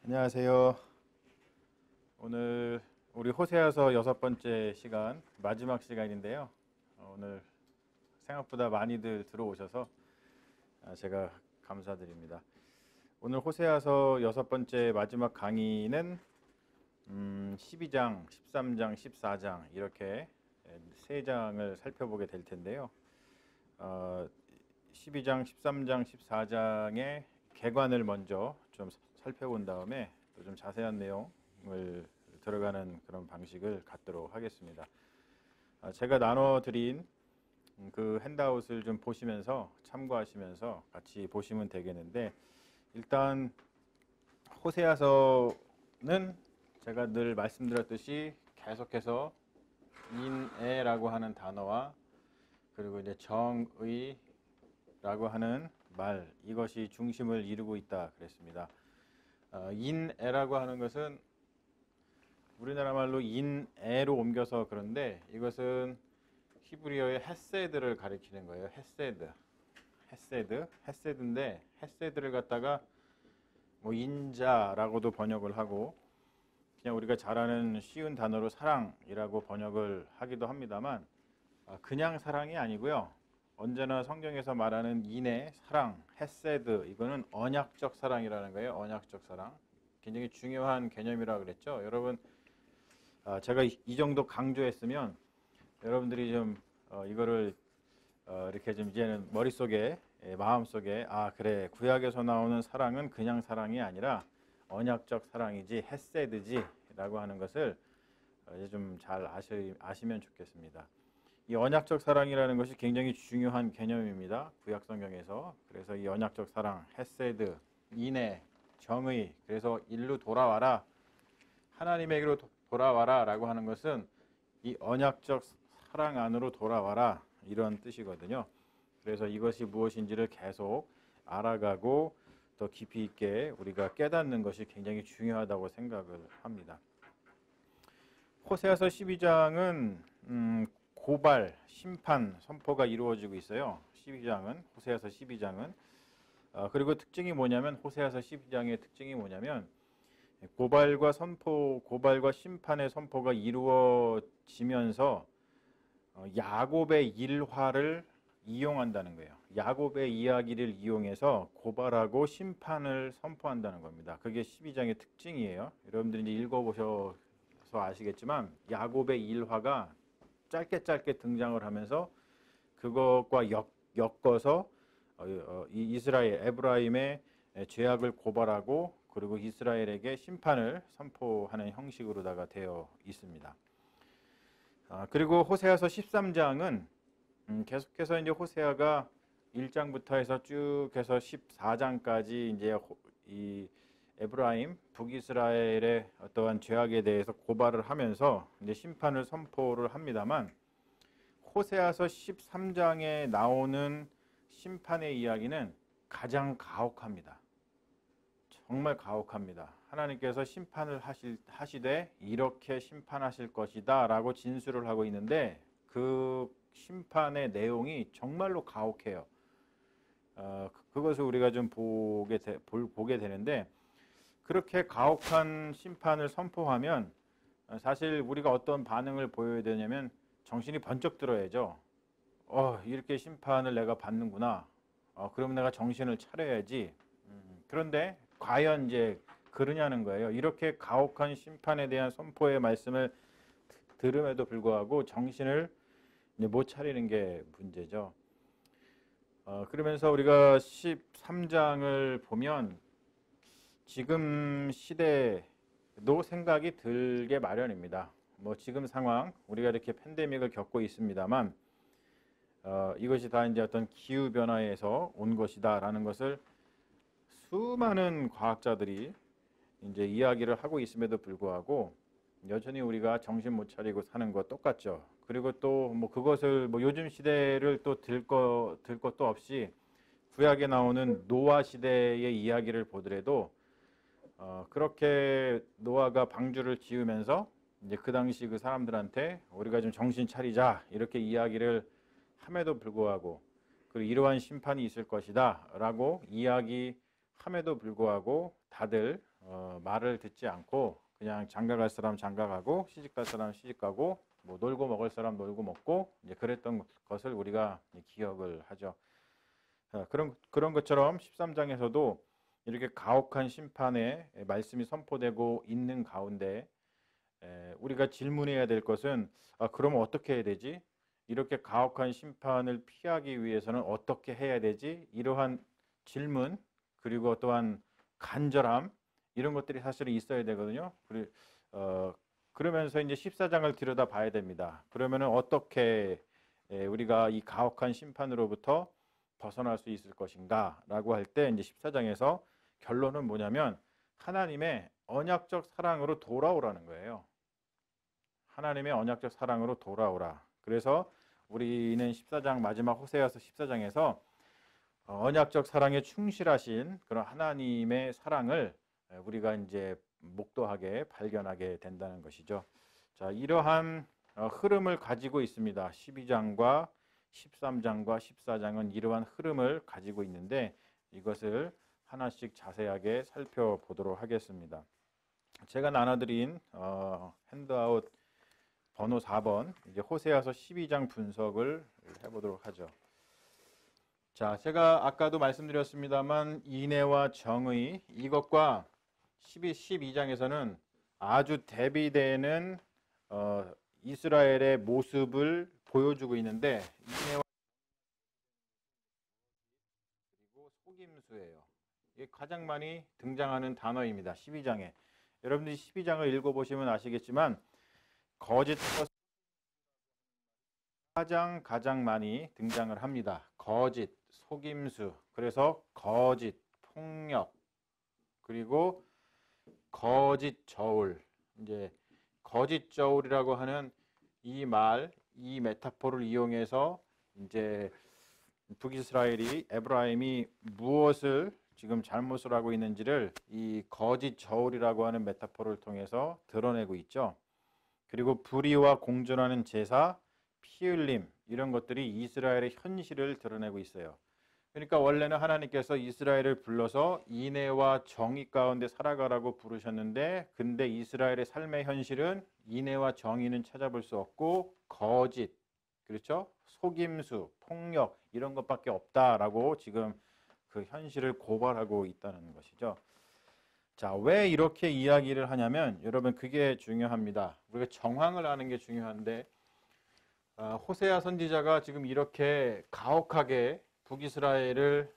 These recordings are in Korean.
안녕하세요. 오늘 우리 호세아서 6번째 시간, 마지막 시간인데요. 오늘 생각보다 많이들 들어오셔서 제가 감사드립니다. 오늘 호세아서 6번째 마지막 강의는 12장, 13장, 14장 이렇게 3장을 살펴보게 될 텐데요. 12장, 13장, 14장의 개관을 먼저 좀 살펴본 다음에 또 좀 자세한 내용을 들어가는 그런 방식을 갖도록 하겠습니다. 제가 나눠드린 그 핸드아웃을 좀 보시면서 참고하시면서 같이 보시면 되겠는데, 일단 호세아서는 제가 늘 말씀드렸듯이 계속해서 인애라고 하는 단어와 그리고 이제 정의라고 하는 말, 이것이 중심을 이루고 있다 그랬습니다. 인애라고 하는 것은 우리나라 말로 인애로 옮겨서 그런데, 이것은 히브리어의 헤세드를 가리키는 거예요. 헤세드인데, 헤세드를 갖다가 뭐 인자라고도 번역을 하고, 그냥 우리가 잘 아는 쉬운 단어로 사랑이라고 번역을 하기도 합니다만, 그냥 사랑이 아니고요. 언제나 성경에서 말하는 인애, 사랑, 헤세드, 이거는 언약적 사랑이라는 거예요. 언약적 사랑. 굉장히 중요한 개념이라고 그랬죠. 여러분, 제가 이 정도 강조했으면 여러분들이 좀 이거를 이렇게 좀 이제는 머릿속에, 마음속에, 그래, 구약에서 나오는 사랑은 그냥 사랑이 아니라 언약적 사랑이지, 헤세드지 라고 하는 것을 이제 좀 잘 아시면 좋겠습니다. 이 언약적 사랑이라는 것이 굉장히 중요한 개념입니다. 구약 성경에서. 그래서 이 언약적 사랑, 헤세드, 인애, 정의, 그래서 일로 돌아와라, 하나님에게로 돌아와라 라고 하는 것은 이 언약적 사랑 안으로 돌아와라, 이런 뜻이거든요. 그래서 이것이 무엇인지를 계속 알아가고 더 깊이 있게 우리가 깨닫는 것이 굉장히 중요하다고 생각을 합니다. 호세아서 12장은 고발, 심판, 선포가 이루어지고 있어요. 12장은, 호세아서 12장은. 그리고 특징이 뭐냐면, 호세아서 12장의 특징이 뭐냐면, 고발과 심판의 선포가 이루어지면서 야곱의 일화를 이용한다는 거예요. 야곱의 이야기를 이용해서 고발하고 심판을 선포한다는 겁니다. 그게 12장의 특징이에요. 여러분들이 이제 읽어보셔서 아시겠지만, 야곱의 일화가 짧게 등장을 하면서 그것과 엮어서 이 이스라엘, 에브라임의 죄악을 고발하고 그리고 이스라엘에게 심판을 선포하는 형식으로다가 되어 있습니다. 그리고 호세아서 13장은 계속해서 이제 호세아가 1장부터 해서 쭉 해서 14장까지 이제 이 에브라임, 북이스라엘의 어떠한 죄악에 대해서 고발을 하면서 이제 심판을 선포를 합니다만, 호세아서 13장에 나오는 심판의 이야기는 가장 가혹합니다. 정말 가혹합니다. 하나님께서 심판을 하시되 이렇게 심판하실 것이다 라고 진술을 하고 있는데, 그 심판의 내용이 정말로 가혹해요. 그것을 우리가 좀 보게 되는데, 그렇게 가혹한 심판을 선포하면 사실 우리가 어떤 반응을 보여야 되냐면, 정신이 번쩍 들어야죠. 이렇게 심판을 내가 받는구나. 그러면 내가 정신을 차려야지. 그런데 과연 이제 그러냐는 거예요. 이렇게 가혹한 심판에 대한 선포의 말씀을 들음에도 불구하고 정신을 이제 못 차리는 게 문제죠. 그러면서 우리가 13장을 보면 지금 시대도 생각이 들게 마련입니다. 뭐 지금 상황, 우리가 이렇게 팬데믹을 겪고 있습니다만, 이것이 다 이제 어떤 기후 변화에서 온 것이다라는 것을 수많은 과학자들이 이제 이야기를 하고 있음에도 불구하고 여전히 우리가 정신 못 차리고 사는 거 똑같죠. 그리고 또 뭐 그것을 뭐 요즘 시대를 또 들 것도 없이 구약에 나오는 노아 시대의 이야기를 보더라도 그렇게 노아가 방주를 지으면서 이제 그 당시 그 사람들한테 우리가 좀 정신 차리자 이렇게 이야기를 함에도 불구하고, 그리고 이러한 심판이 있을 것이다 라고 이야기함에도 불구하고 다들 말을 듣지 않고 그냥 장가 갈 사람 장가 가고 시집 갈 사람 시집 가고 뭐 놀고 먹을 사람 놀고 먹고 이제 그랬던 것을 우리가 기억을 하죠. 그런 것처럼 13장에서도 이렇게 가혹한 심판의 말씀이 선포되고 있는 가운데 우리가 질문해야 될 것은 그러면 어떻게 해야 되지? 이렇게 가혹한 심판을 피하기 위해서는 어떻게 해야 되지? 이러한 질문 그리고 또한 간절함 이런 것들이 사실은 있어야 되거든요. 그러면서 이제 14장을 들여다 봐야 됩니다. 그러면은 어떻게 우리가 이 가혹한 심판으로부터 벗어날 수 있을 것인가라고 할 때 이제 14장에서 결론은 뭐냐면 하나님의 언약적 사랑으로 돌아오라는 거예요. 하나님의 언약적 사랑으로 돌아오라. 그래서 우리는 14장 마지막 호세아서 14장에서 언약적 사랑에 충실하신 그런 하나님의 사랑을 우리가 이제 목도하게 발견하게 된다는 것이죠. 자, 이러한 흐름을 가지고 있습니다. 12장과 13장과 14장은 이러한 흐름을 가지고 있는데 이것을 하나씩 자세하게 살펴보도록 하겠습니다. 제가 나눠드린 핸드아웃 번호 4번 이제 호세아서 12장 분석을 해보도록 하죠. 자, 제가 아까도 말씀드렸습니다만 인애와 정의 이것과 12장에서는 아주 대비되는 이스라엘의 모습을 보여주고 있는데 인애와 그리고 속임수예요. 이게 가장 많이 등장하는 단어입니다. 12장에 여러분들이 12장을 읽어보시면 아시겠지만 거짓 가장 많이 등장을 합니다. 거짓, 속임수, 그래서 거짓, 폭력, 그리고 거짓 저울. 이제 거짓 저울이라고 하는 이 메타포를 이용해서 이제 북이스라엘이 에브라임이 무엇을 지금 잘못을 하고 있는지를 이 거짓 저울이라고 하는 메타포를 통해서 드러내고 있죠. 그리고 불의와 공존하는 제사, 피 흘림 이런 것들이 이스라엘의 현실을 드러내고 있어요. 그러니까 원래는 하나님께서 이스라엘을 불러서 인애와 정의 가운데 살아가라고 부르셨는데 근데 이스라엘의 삶의 현실은 인애와 정의는 찾아볼 수 없고 거짓, 그렇죠? 속임수, 폭력 이런 것밖에 없다라고 지금 그 현실을 고발하고 있다는 것이죠. 자, 왜 이렇게 이야기를 하냐면 여러분 그게 중요합니다. 우리가 정황을 아는 게 중요한데 호세아 선지자가 지금 이렇게 가혹하게 북이스라엘의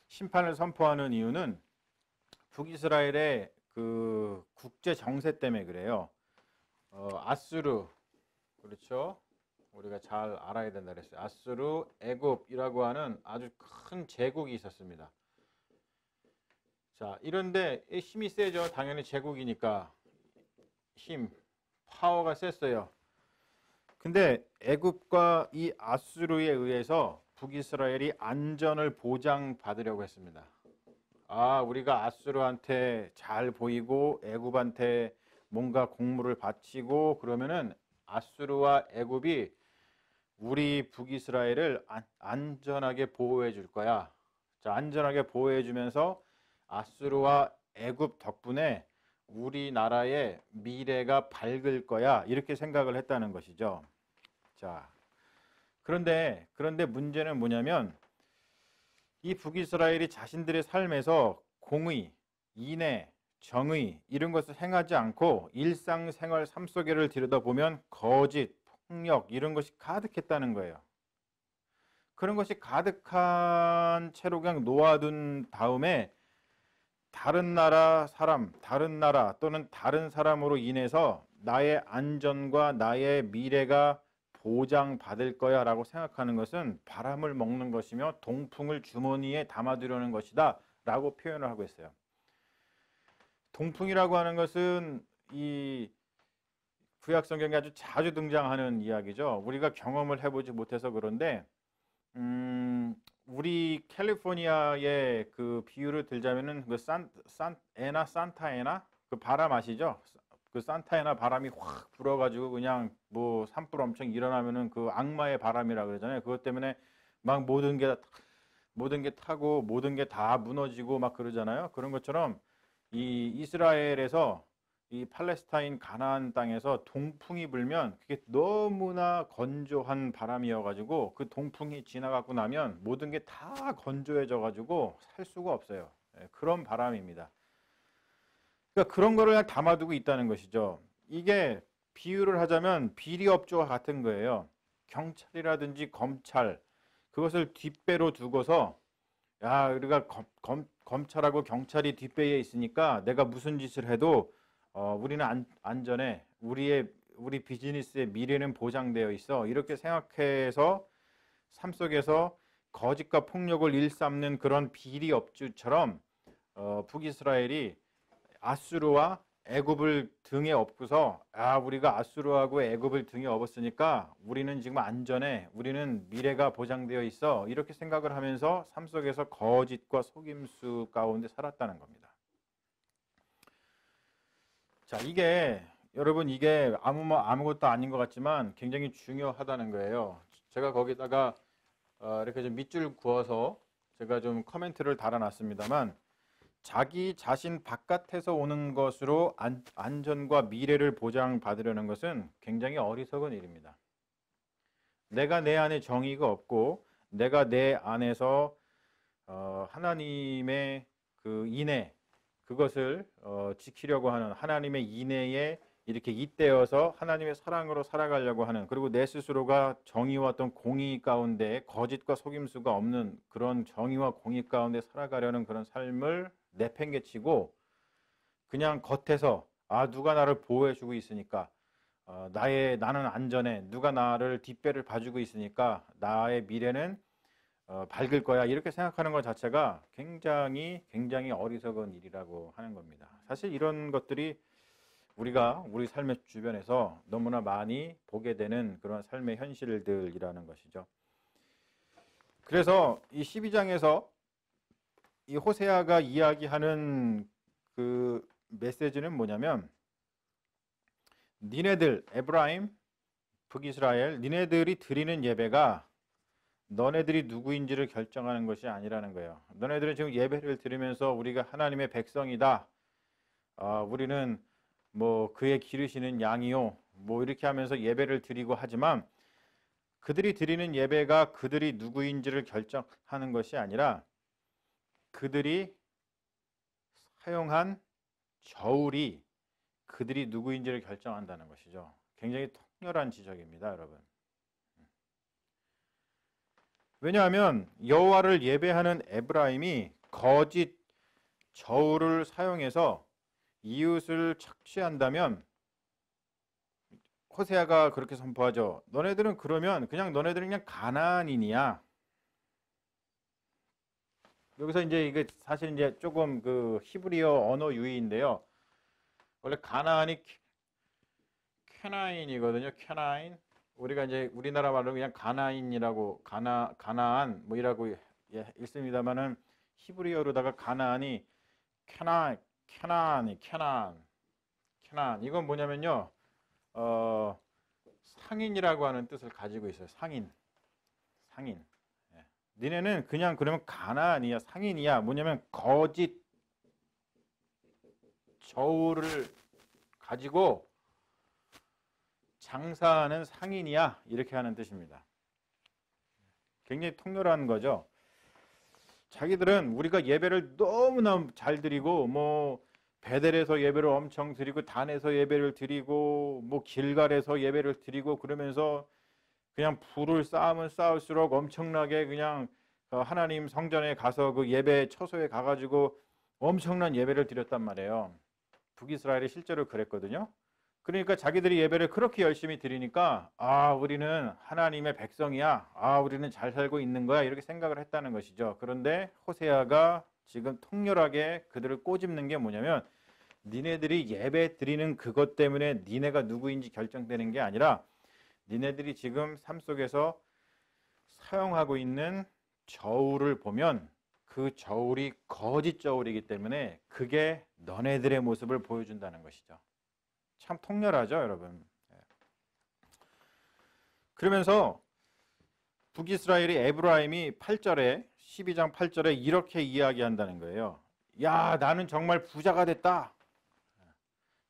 심판을 선포하는 이유는 북이스라엘의 그 국제 정세 때문에 그래요. 아수르, 그렇죠? 우리가 잘 알아야 된다 그랬어요. 아수르, 애굽이라고 하는 아주 큰 제국이 있었습니다. 자, 이런데 힘이 세죠. 당연히 제국이니까 파워가 셌어요. 근데 애굽과 이 아수르에 의해서 북이스라엘이 안전을 보장받으려고 했습니다. 우리가 아수르한테 잘 보이고 애굽한테 뭔가 공물을 바치고 그러면은 아수르와 애굽이 우리 북이스라엘을 안전하게 보호해 줄 거야. 자, 안전하게 보호해 주면서 아수르와 애굽 덕분에 우리나라의 미래가 밝을 거야. 이렇게 생각을 했다는 것이죠. 자, 그런데 문제는 뭐냐면 이 북이스라엘이 자신들의 삶에서 공의, 인애, 정의 이런 것을 행하지 않고 일상생활 삶 속에를 들여다보면 거짓, 폭력 이런 것이 가득했다는 거예요. 그런 것이 가득한 채로 그냥 놓아둔 다음에 다른 나라 또는 다른 사람으로 인해서 나의 안전과 나의 미래가 보장받을 거야 라고 생각하는 것은 바람을 먹는 것이며 동풍을 주머니에 담아두려는 것이다 라고 표현을 하고 있어요. 동풍이라고 하는 것은 이 구약 성경에 아주 자주 등장하는 이야기죠. 우리가 경험을 해보지 못해서 그런데 우리 캘리포니아의 그 비유를 들자면은 그 산타에나 그 바람 아시죠? 그 산타에나 바람이 확 불어가지고 그냥 뭐 산불 엄청 일어나면은 그 악마의 바람이라 그러잖아요. 그것 때문에 막 모든 게 타고 모든 게 다 무너지고 막 그러잖아요. 그런 것처럼 이 이스라엘에서 이 팔레스타인 가나안 땅에서 동풍이 불면 그게 너무나 건조한 바람이어 가지고 그 동풍이 지나가고 나면 모든 게 다 건조해져 가지고 살 수가 없어요. 예, 그런 바람입니다. 그러니까 그런 거를 그냥 담아두고 있다는 것이죠. 이게 비유를 하자면 비리업조와 같은 거예요. 경찰이라든지 검찰 그것을 뒷배로 두고서 야, 우리가 검찰하고 경찰이 뒷배에 있으니까 내가 무슨 짓을 해도 우리는 안전해. 우리 비즈니스의 미래는 보장되어 있어. 이렇게 생각해서 삶 속에서 거짓과 폭력을 일삼는 그런 비리업주처럼 북이스라엘이 아수르와 애굽을 등에 업고서 우리가 아수르하고 애굽을 등에 업었으니까 우리는 지금 안전해. 우리는 미래가 보장되어 있어. 이렇게 생각을 하면서 삶 속에서 거짓과 속임수 가운데 살았다는 겁니다. 자, 여러분 이게 아무것도 아닌 것 같지만 굉장히 중요하다는 거예요. 제가 거기다가 이렇게 좀 밑줄 그어서 제가 좀 코멘트를 달아놨습니다만 자기 자신 바깥에서 오는 것으로 안전과 미래를 보장받으려는 것은 굉장히 어리석은 일입니다. 내가 내 안에 정의가 없고 내가 내 안에서 하나님의 그 인애 그것을 지키려고 하는 하나님의 인애에 이렇게 잇대어서 하나님의 사랑으로 살아가려고 하는 그리고 내 스스로가 정의와 어떤 공의 가운데 거짓과 속임수가 없는 그런 정의와 공의 가운데 살아가려는 그런 삶을 내팽개치고 그냥 겉에서 누가 나를 보호해주고 있으니까 나는 안전해 누가 나를 뒷배를 봐주고 있으니까 나의 미래는 밝을 거야 이렇게 생각하는 것 자체가 굉장히 어리석은 일이라고 하는 겁니다. 사실 이런 것들이 우리가 우리 삶의 주변에서 너무나 많이 보게 되는 그런 삶의 현실들이라는 것이죠. 그래서 이 12장에서 이 호세아가 이야기하는 그 메시지는 뭐냐면 니네들 에브라임 북이스라엘 니네들이 드리는 예배가 너네들이 누구인지를 결정하는 것이 아니라는 거예요. 너네들은 지금 예배를 드리면서 우리가 하나님의 백성이다. 우리는 뭐 그의 기르시는 양이요. 뭐 이렇게 하면서 예배를 드리고 하지만 그들이 드리는 예배가 그들이 누구인지를 결정하는 것이 아니라 그들이 사용한 저울이 그들이 누구인지를 결정한다는 것이죠. 굉장히 통렬한 지적입니다, 여러분. 왜냐하면 여호와를 예배하는 에브라임이 거짓 저울을 사용해서 이웃을 착취한다면 호세아가 그렇게 선포하죠. 너네들은 그냥 가나안인이야. 여기서 이제 이게 사실 이제 조금 그 히브리어 언어 유희인데요. 원래 가나안이 캐나인이거든요. 캐나인. 우리가 이제 우리나라 말로 그냥 가나인이라고 가나안 뭐이라고 읽습니다만은 히브리어로다가 가나안이 캐나안 이건 뭐냐면요. 상인이라고 하는 뜻을 가지고 있어요. 상인. 니네는 그러면 가나안이야, 상인이야. 뭐냐면 거짓 저울을 가지고 장사하는 상인이야. 이렇게 하는 뜻입니다. 굉장히 통렬한 거죠. 자기들은 우리가 예배를 너무나 잘 드리고 뭐 베델에서 예배를 엄청 드리고 단에서 예배를 드리고 뭐 길갈에서 예배를 드리고 그러면서 그냥 부를 쌓으면 쌓을수록 엄청나게 그냥 하나님 성전에 가서 그 예배 처소에 가가지고 엄청난 예배를 드렸단 말이에요. 북이스라엘이 실제로 그랬거든요. 그러니까 자기들이 예배를 그렇게 열심히 드리니까 우리는 하나님의 백성이야. 우리는 잘 살고 있는 거야. 이렇게 생각을 했다는 것이죠. 그런데 호세아가 지금 통렬하게 그들을 꼬집는 게 뭐냐면 니네들이 예배 드리는 그것 때문에 니네가 누구인지 결정되는 게 아니라 니네들이 지금 삶 속에서 사용하고 있는 저울을 보면 그 저울이 거짓 저울이기 때문에 그게 너네들의 모습을 보여준다는 것이죠. 참 통렬하죠, 여러분. 그러면서 북이스라엘이 에브라임이 8절에 12장 8절에 이렇게 이야기한다는 거예요. 야, 나는 정말 부자가 됐다.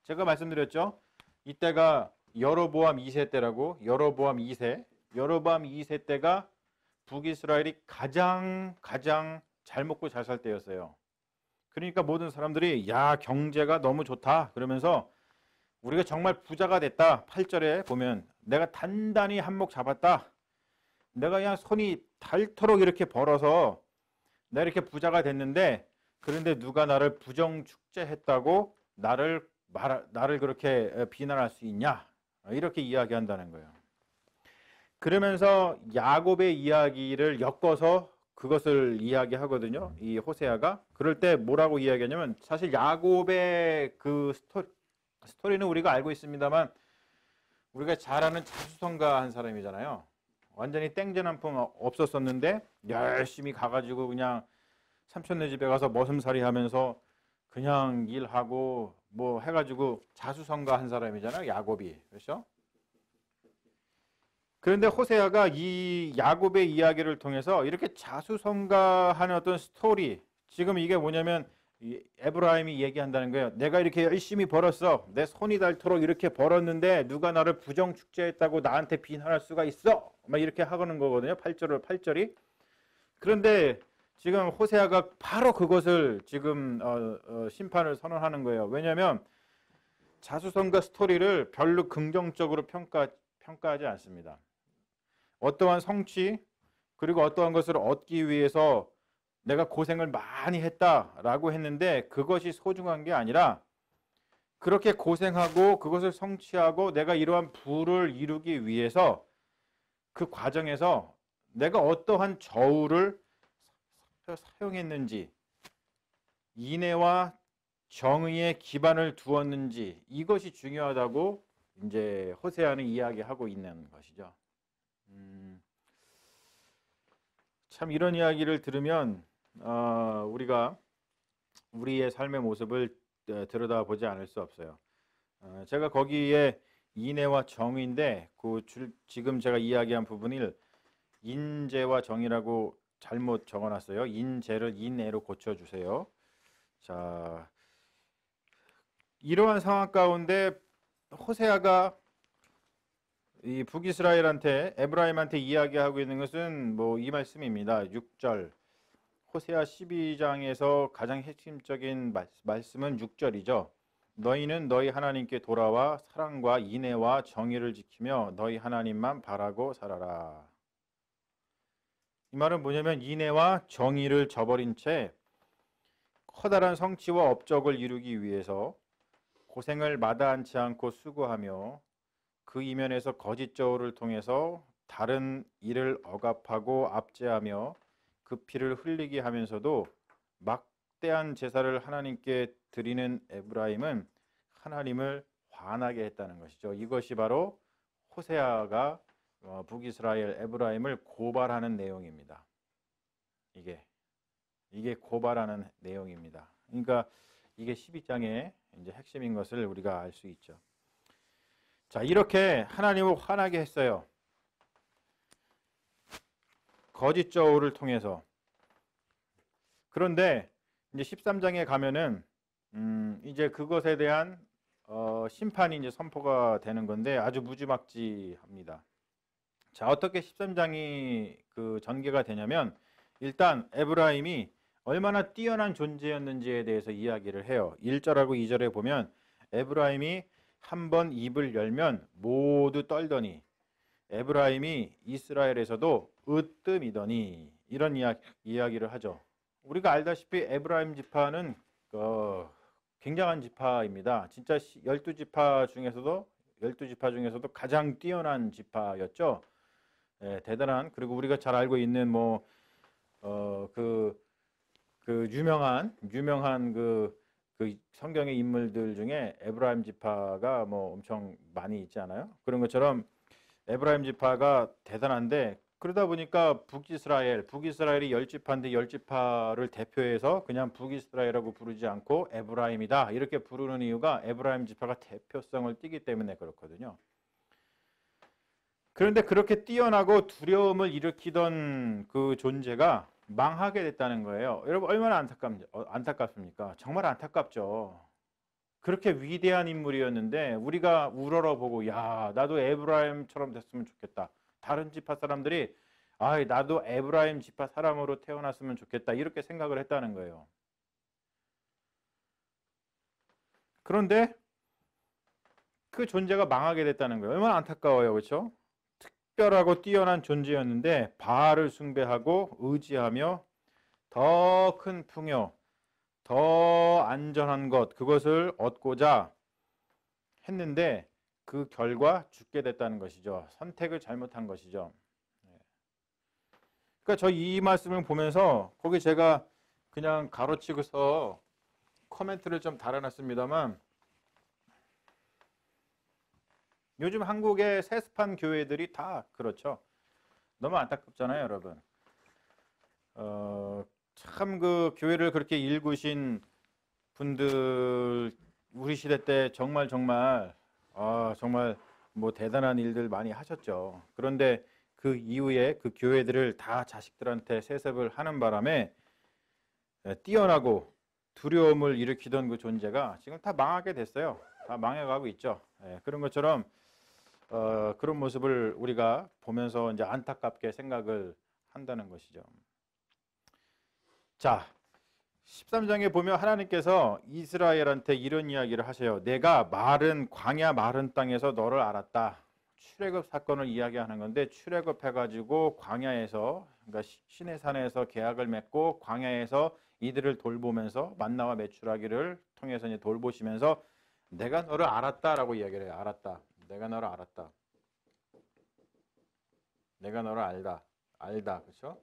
제가 말씀드렸죠. 이때가 여로보암 2세 때라고. 여로보암 2세 때가 북이스라엘이 가장 잘 먹고 잘 살 때였어요. 그러니까 모든 사람들이 야, 경제가 너무 좋다 그러면서 우리가 정말 부자가 됐다. 8절에 보면 내가 단단히 한몫 잡았다. 내가 그냥 손이 닳도록 이렇게 벌어서 내가 이렇게 부자가 됐는데, 그런데 누가 나를 부정축제했다고 나를 그렇게 비난할 수 있냐? 이렇게 이야기한다는 거예요. 그러면서 야곱의 이야기를 엮어서 그것을 이야기하거든요. 이 호세아가. 그럴 때 뭐라고 이야기하냐면, 사실 야곱의 그 스토리는 우리가 알고 있습니다만 우리가 잘 아는 자수성가한 사람이잖아요. 완전히 땡전 한 푼 없었었는데 열심히 가가지고 그냥 삼촌네 집에 가서 머슴살이 하면서 그냥 일하고 뭐 해가지고 자수성가한 사람이잖아요, 야곱이. 그렇죠? 그런데 호세아가 이 야곱의 이야기를 통해서 이렇게 자수성가하는 어떤 스토리, 지금 이게 뭐냐면 에브라임이 얘기한다는 거예요. 내가 이렇게 열심히 벌었어. 내 손이 닳도록 이렇게 벌었는데 누가 나를 부정축제했다고 나한테 비난할 수가 있어? 막 이렇게 하는 거거든요. 8절이. 그런데 지금 호세아가 바로 그것을 지금 심판을 선언하는 거예요. 왜냐하면 자수성가 스토리를 별로 긍정적으로 평가하지 않습니다. 어떠한 성취 그리고 어떠한 것을 얻기 위해서 내가 고생을 많이 했다라고 했는데 그것이 소중한 게 아니라, 그렇게 고생하고 그것을 성취하고 내가 이러한 부를 이루기 위해서 그 과정에서 내가 어떠한 저울을 사용했는지, 인애와 정의의 기반을 두었는지, 이것이 중요하다고 이제 호세아는 이야기하고 있는 것이죠. 참 이런 이야기를 들으면 우리가 우리의 삶의 모습을 들여다보지 않을 수 없어요. 제가 거기에 인애와 정의인데 지금 제가 이야기한 부분을 인재와 정의라고 잘못 적어놨어요. 인재를 인애로 고쳐주세요. 자, 이러한 상황 가운데 호세아가 이 북이스라엘한테, 에브라임한테 이야기하고 있는 것은 뭐 이 말씀입니다. 6절. 호세아 12장에서 가장 핵심적인 말씀은 6절이죠. 너희는 너희 하나님께 돌아와 사랑과 인애와 정의를 지키며 너희 하나님만 바라고 살아라. 이 말은 뭐냐면 인애와 정의를 저버린 채 커다란 성취와 업적을 이루기 위해서 고생을 마다하지 않고 수고하며 그 이면에서 거짓 저울을 통해서 다른 일을 억압하고 압제하며 그 피를 흘리게 하면서도 막대한 제사를 하나님께 드리는 에브라임은 하나님을 화나게 했다는 것이죠. 이것이 바로 호세아가 북이스라엘 에브라임을 고발하는 내용입니다. 이게 고발하는 내용입니다. 그러니까 이게 12장의 이제 핵심인 것을 우리가 알 수 있죠. 자, 이렇게 하나님을 화나게 했어요. 거짓 저울을 통해서. 그런데 이제 13장에 가면은 이제 그것에 대한 심판이 이제 선포가 되는 건데 아주 무지막지합니다. 자, 어떻게 13장이 그 전개가 되냐면, 일단 에브라임이 얼마나 뛰어난 존재였는지에 대해서 이야기를 해요. 1절하고 2절에 보면 에브라임이 한번 입을 열면 모두 떨더니 에브라임이 이스라엘에서도 으뜸이더니, 이런 이야기를 하죠. 우리가 알다시피 에브라임 지파는 굉장한 지파입니다. 진짜 12지파 중에서도 가장 뛰어난 지파였죠. 대단한, 그리고 우리가 잘 알고 있는 유명한 그 성경의 인물들 중에 에브라임 지파가 뭐 엄청 많이 있지 않아요? 그런 것처럼 에브라임 지파가 대단한데, 그러다 보니까 북이스라엘이 10지파인데 10지파를 대표해서 그냥 북이스라엘이라고 부르지 않고 에브라임이다 이렇게 부르는 이유가 에브라임 지파가 대표성을 띠기 때문에 그렇거든요. 그런데 그렇게 뛰어나고 두려움을 일으키던 그 존재가 망하게 됐다는 거예요. 여러분 얼마나 안타깝습니까? 정말 안타깝죠. 그렇게 위대한 인물이었는데 우리가 우러러보고 야 나도 에브라임처럼 됐으면 좋겠다. 다른 지파 사람들이 아 나도 에브라임 지파 사람으로 태어났으면 좋겠다. 이렇게 생각을 했다는 거예요. 그런데 그 존재가 망하게 됐다는 거예요. 얼마나 안타까워요. 그렇죠? 특별하고 뛰어난 존재였는데 바알을 숭배하고 의지하며 더 큰 풍요, 더 안전한 것 그것을 얻고자 했는데 그 결과 죽게 됐다는 것이죠. 선택을 잘못한 것이죠. 그러니까 저 이 말씀을 보면서 거기 제가 그냥 가로치고서 코멘트를 좀 달아놨습니다만 요즘 한국의 세습한 교회들이 다 그렇죠. 너무 안타깝잖아요, 여러분. 참 그 교회를 그렇게 일구신 분들 우리 시대 때 정말 정말 뭐 대단한 일들 많이 하셨죠. 그런데 그 이후에 그 교회들을 다 자식들한테 세습을 하는 바람에 뛰어나고 두려움을 일으키던 그 존재가 지금 다 망하게 됐어요. 다 망해가고 있죠. 그런 것처럼 그런 모습을 우리가 보면서 이제 안타깝게 생각을 한다는 것이죠. 자, 13장에 보면 하나님께서 이스라엘한테 이런 이야기를 하세요. 내가 광야 마른 땅에서 너를 알았다. 출애굽 사건을 이야기하는 건데 출애굽해가지고 광야에서 그러니까 시내산에서 계약을 맺고 광야에서 이들을 돌보면서 만나와 메추라기를 통해서 이제 돌보시면서 내가 너를 알았다라고 이야기를 해요. 알았다. 내가 너를 알았다. 내가 너를 알다. 그렇죠?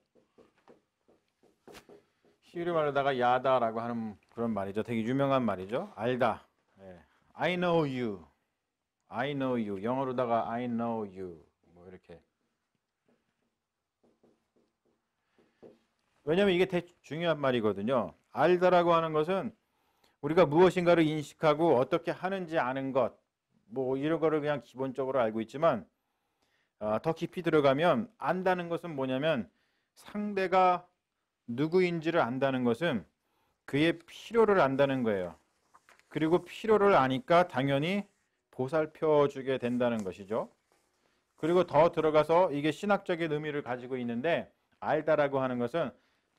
히브리 말로다가 야다라고 하는 그런 말이죠. 되게 유명한 말이죠. 알다. I know you. I know you. 영어로다가 I know you. 뭐 이렇게. 왜냐하면 이게 되게 중요한 말이거든요. 알다라고 하는 것은 우리가 무엇인가를 인식하고 어떻게 하는지 아는 것, 뭐 이런 거를 그냥 기본적으로 알고 있지만 더 깊이 들어가면 안다는 것은 뭐냐면 상대가 누구인지를 안다는 것은 그의 필요를 안다는 거예요. 그리고 필요를 아니까 당연히 보살펴 주게 된다는 것이죠. 그리고 더 들어가서 이게 신학적인 의미를 가지고 있는데 알다라고 하는 것은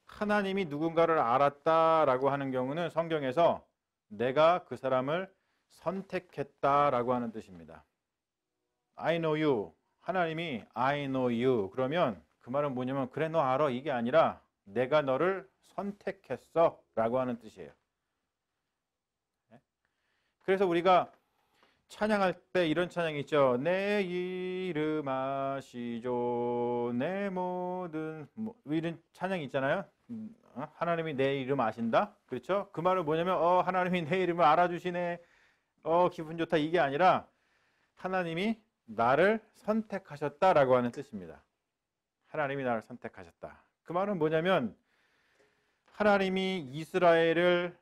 하나님이 누군가를 알았다라고 하는 경우는 성경에서 내가 그 사람을 선택했다라고 하는 뜻입니다. I know you. 하나님이 I know you. 그러면 그 말은 뭐냐면 그래 너 알아 이게 아니라 내가 너를 선택했어 라고 하는 뜻이에요. 그래서 우리가 찬양할 때 이런 찬양이 있죠. 내 이름 아시죠 내 모든 이런 찬양이 있잖아요. 하나님이 내 이름 아신다. 그렇죠? 그 말은 뭐냐면 하나님이 내 이름을 알아주시네. 기분 좋다 이게 아니라 하나님이 나를 선택하셨다라고 하는 뜻입니다. 하나님이 나를 선택하셨다. 그 말은 뭐냐면 하나님이 이스라엘을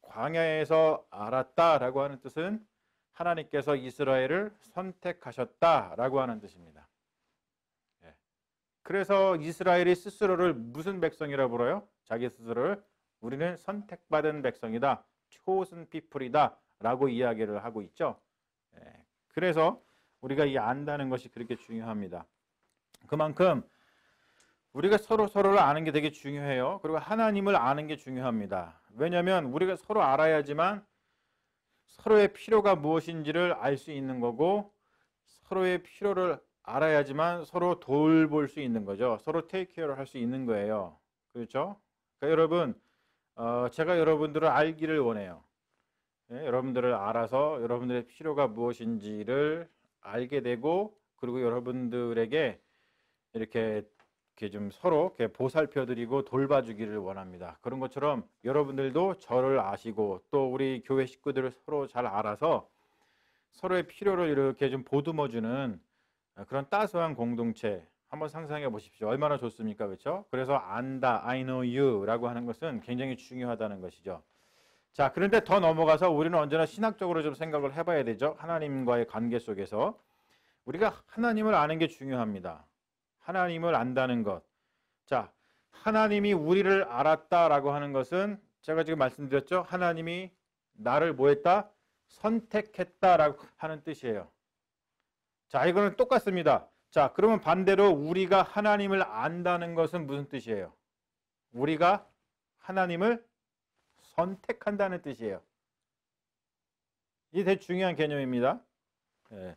광야에서 알았다라고 하는 뜻은 하나님께서 이스라엘을 선택하셨다라고 하는 뜻입니다. 그래서 이스라엘이 스스로를 무슨 백성이라고 불러요? 자기 스스로를 우리는 선택받은 백성이다. chosen people이다 라고 이야기를 하고 있죠. 그래서 우리가 이 안다는 것이 그렇게 중요합니다. 그만큼 우리가 서로를 아는 게 되게 중요해요. 그리고 하나님을 아는 게 중요합니다. 왜냐하면 우리가 서로 알아야지만 서로의 필요가 무엇인지를 알 수 있는 거고 서로의 필요를 알아야지만 서로 돌볼 수 있는 거죠. 서로 테이크 케어를 할 수 있는 거예요. 그렇죠? 그러니까 여러분 제가 여러분들을 알기를 원해요. 여러분들을 알아서 여러분들의 필요가 무엇인지를 알게 되고 그리고 여러분들에게 이렇게 좀 서로 이렇게 보살펴드리고 돌봐주기를 원합니다. 그런 것처럼 여러분들도 저를 아시고 또 우리 교회 식구들을 서로 잘 알아서 서로의 필요를 이렇게 좀 보듬어주는 그런 따스한 공동체 한번 상상해 보십시오. 얼마나 좋습니까? 그렇죠? 그래서 안다, I know you 라고 하는 것은 굉장히 중요하다는 것이죠. 자, 그런데 더 넘어가서 우리는 언제나 신학적으로 좀 생각을 해봐야 되죠. 하나님과의 관계 속에서 우리가 하나님을 아는 게 중요합니다. 하나님을 안다는 것. 자, 하나님이 우리를 알았다라고 하는 것은 제가 지금 말씀드렸죠. 하나님이 나를 뭐 했다? 선택했다라고 하는 뜻이에요. 자, 이거는 똑같습니다. 자, 그러면 반대로 우리가 하나님을 안다는 것은 무슨 뜻이에요? 우리가 하나님을 선택한다는 뜻이에요. 이게 되게 중요한 개념입니다. 예.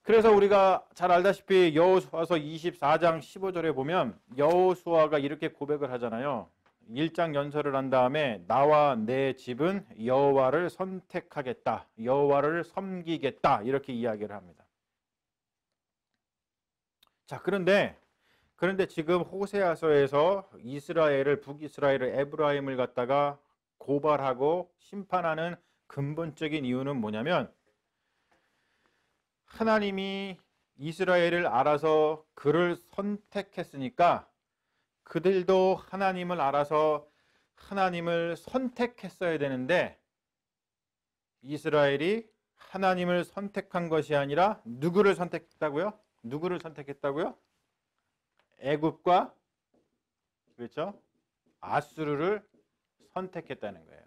그래서 우리가 잘 알다시피 여호수아서 24장 15절에 보면 여호수아가 이렇게 고백을 하잖아요. 1장 연설을 한 다음에 나와 내 집은 여호와를 선택하겠다. 여호와를 섬기겠다. 이렇게 이야기를 합니다. 자, 그런데 지금 호세아서에서 이스라엘을 북이스라엘을 에브라임을 갖다가 고발하고 심판하는 근본적인 이유는 뭐냐면 하나님이 이스라엘을 알아서 그를 선택했으니까 그들도 하나님을 알아서 하나님을 선택했어야 되는데 이스라엘이 하나님을 선택한 것이 아니라 누구를 선택했다고요? 누구를 선택했다고요? 애굽과 그렇죠? 아수르를 선택했다는 거예요.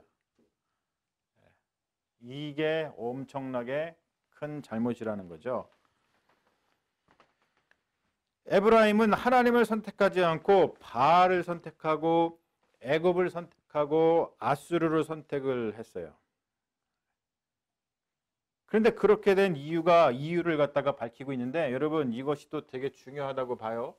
이게 엄청나게 큰 잘못이라는 거죠. 에브라임은 하나님을 선택하지 않고 바알을 선택하고 애굽을 선택하고 아수르를 선택을 했어요. 그런데 그렇게 된 이유를 갖다가 밝히고 있는데 여러분 이것이 또 되게 중요하다고 봐요.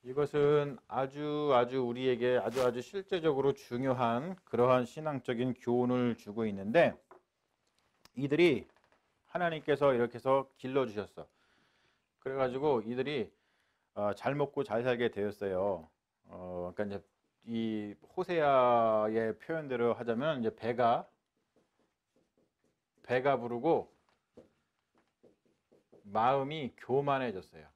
이것은 아주 우리에게 아주 실제적으로 중요한 그러한 신앙적인 교훈을 주고 있는데 이들이 하나님께서 이렇게 해서 길러주셨어. 그래가지고 이들이 잘 먹고 잘 살게 되었어요. 그러니까 이제 이 호세아의 표현대로 하자면 이제 배가 부르고 마음이 교만해졌어요.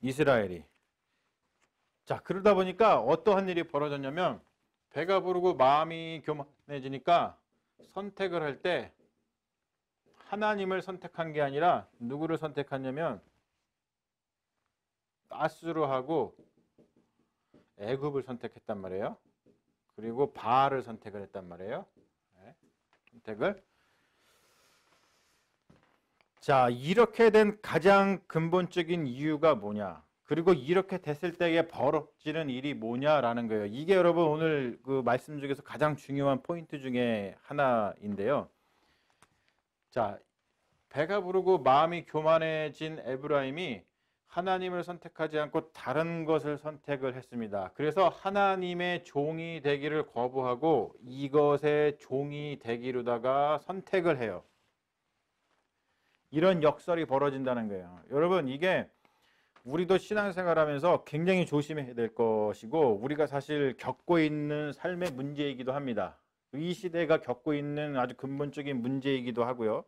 이스라엘이. 자, 그러다 보니까 어떠한 일이 벌어졌냐면 배가 부르고 마음이 교만해지니까 선택을 할 때 하나님을 선택한 게 아니라 누구를 선택했냐면 아수르하고 애굽을 선택했단 말이에요. 그리고 바알을 선택을 했단 말이에요. 네, 선택을. 자, 이렇게 된 가장 근본적인 이유가 뭐냐? 그리고 이렇게 됐을 때에 벌어지는 일이 뭐냐라는 거예요. 이게 여러분 오늘 그 말씀 중에서 가장 중요한 포인트 중에 하나인데요. 자, 배가 부르고 마음이 교만해진 에브라임이 하나님을 선택하지 않고 다른 것을 선택을 했습니다. 그래서 하나님의 종이 되기를 거부하고 이것의 종이 되기로다가 선택을 해요. 이런 역설이 벌어진다는 거예요. 여러분 이게 우리도 신앙생활하면서 굉장히 조심해야 될 것이고 우리가 사실 겪고 있는 삶의 문제이기도 합니다. 이 시대가 겪고 있는 아주 근본적인 문제이기도 하고요.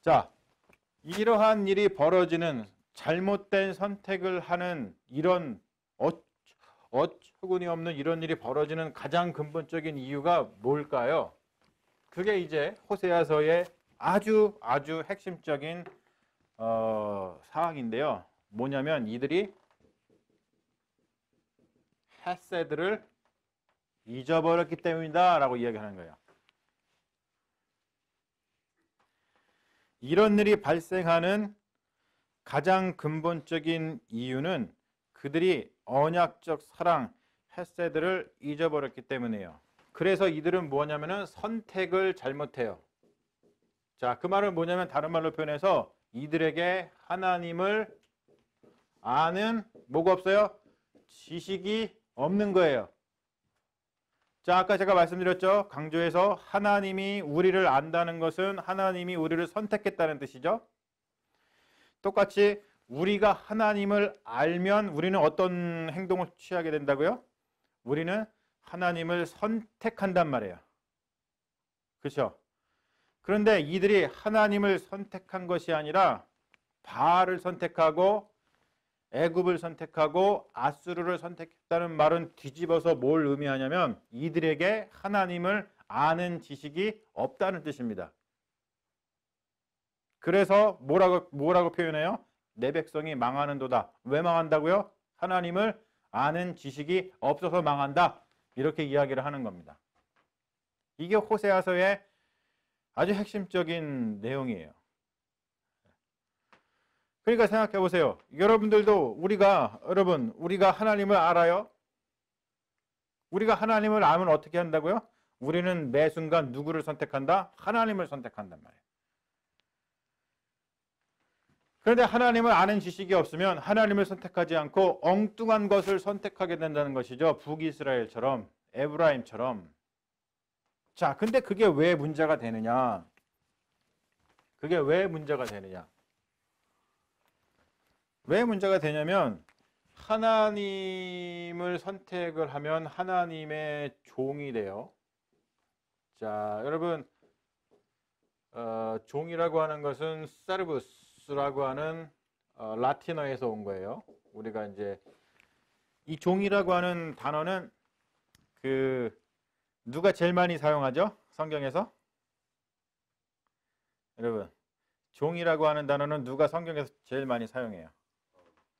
자, 이러한 일이 벌어지는 잘못된 선택을 하는 이런 어처구니 없는 이런 일이 벌어지는 가장 근본적인 이유가 뭘까요? 그게 이제 호세아서의 아주 핵심적인 사항인데요. 뭐냐면 이들이 헤세드를 잊어버렸기 때문이다 라고 이야기하는 거예요. 이런 일이 발생하는 가장 근본적인 이유는 그들이 언약적 사랑 헤세드를 잊어버렸기 때문이에요. 그래서 이들은 뭐냐면은 선택을 잘못해요. 자, 그 말은 뭐냐면 다른 말로 표현해서 이들에게 하나님을 아는 뭐가 없어요? 지식이 없는 거예요. 자, 아까 제가 말씀드렸죠. 강조해서 하나님이 우리를 안다는 것은 하나님이 우리를 선택했다는 뜻이죠. 똑같이 우리가 하나님을 알면 우리는 어떤 행동을 취하게 된다고요? 우리는 하나님을 선택한단 말이에요. 그렇죠? 그런데 이들이 하나님을 선택한 것이 아니라 바알을 선택하고 애굽을 선택하고 아수르를 선택했다는 말은 뒤집어서 뭘 의미하냐면 이들에게 하나님을 아는 지식이 없다는 뜻입니다. 그래서 뭐라고 표현해요? 내 백성이 망하는도다. 왜 망한다고요? 하나님을 아는 지식이 없어서 망한다. 이렇게 이야기를 하는 겁니다. 이게 호세아서의 아주 핵심적인 내용이에요. 그러니까 생각해 보세요. 여러분들도 우리가 하나님을 알아요? 우리가 하나님을 알면 어떻게 한다고요? 우리는 매 순간 누구를 선택한다? 하나님을 선택한단 말이에요. 그런데 하나님을 아는 지식이 없으면 하나님을 선택하지 않고 엉뚱한 것을 선택하게 된다는 것이죠. 북이스라엘처럼, 에브라임처럼. 자, 근데 그게 왜 문제가 되느냐? 그게 왜 문제가 되느냐? 왜 문제가 되냐면 하나님을 선택을 하면 하나님의 종이 돼요. 자, 여러분, 종이라고 하는 것은 세르부스라고 하는 라틴어에서 온 거예요. 우리가 이제 이 종이라고 하는 단어는 누가 제일 많이 사용하죠? 성경에서? 여러분, 종이라고 하는 단어는 누가 성경에서 제일 많이 사용해요?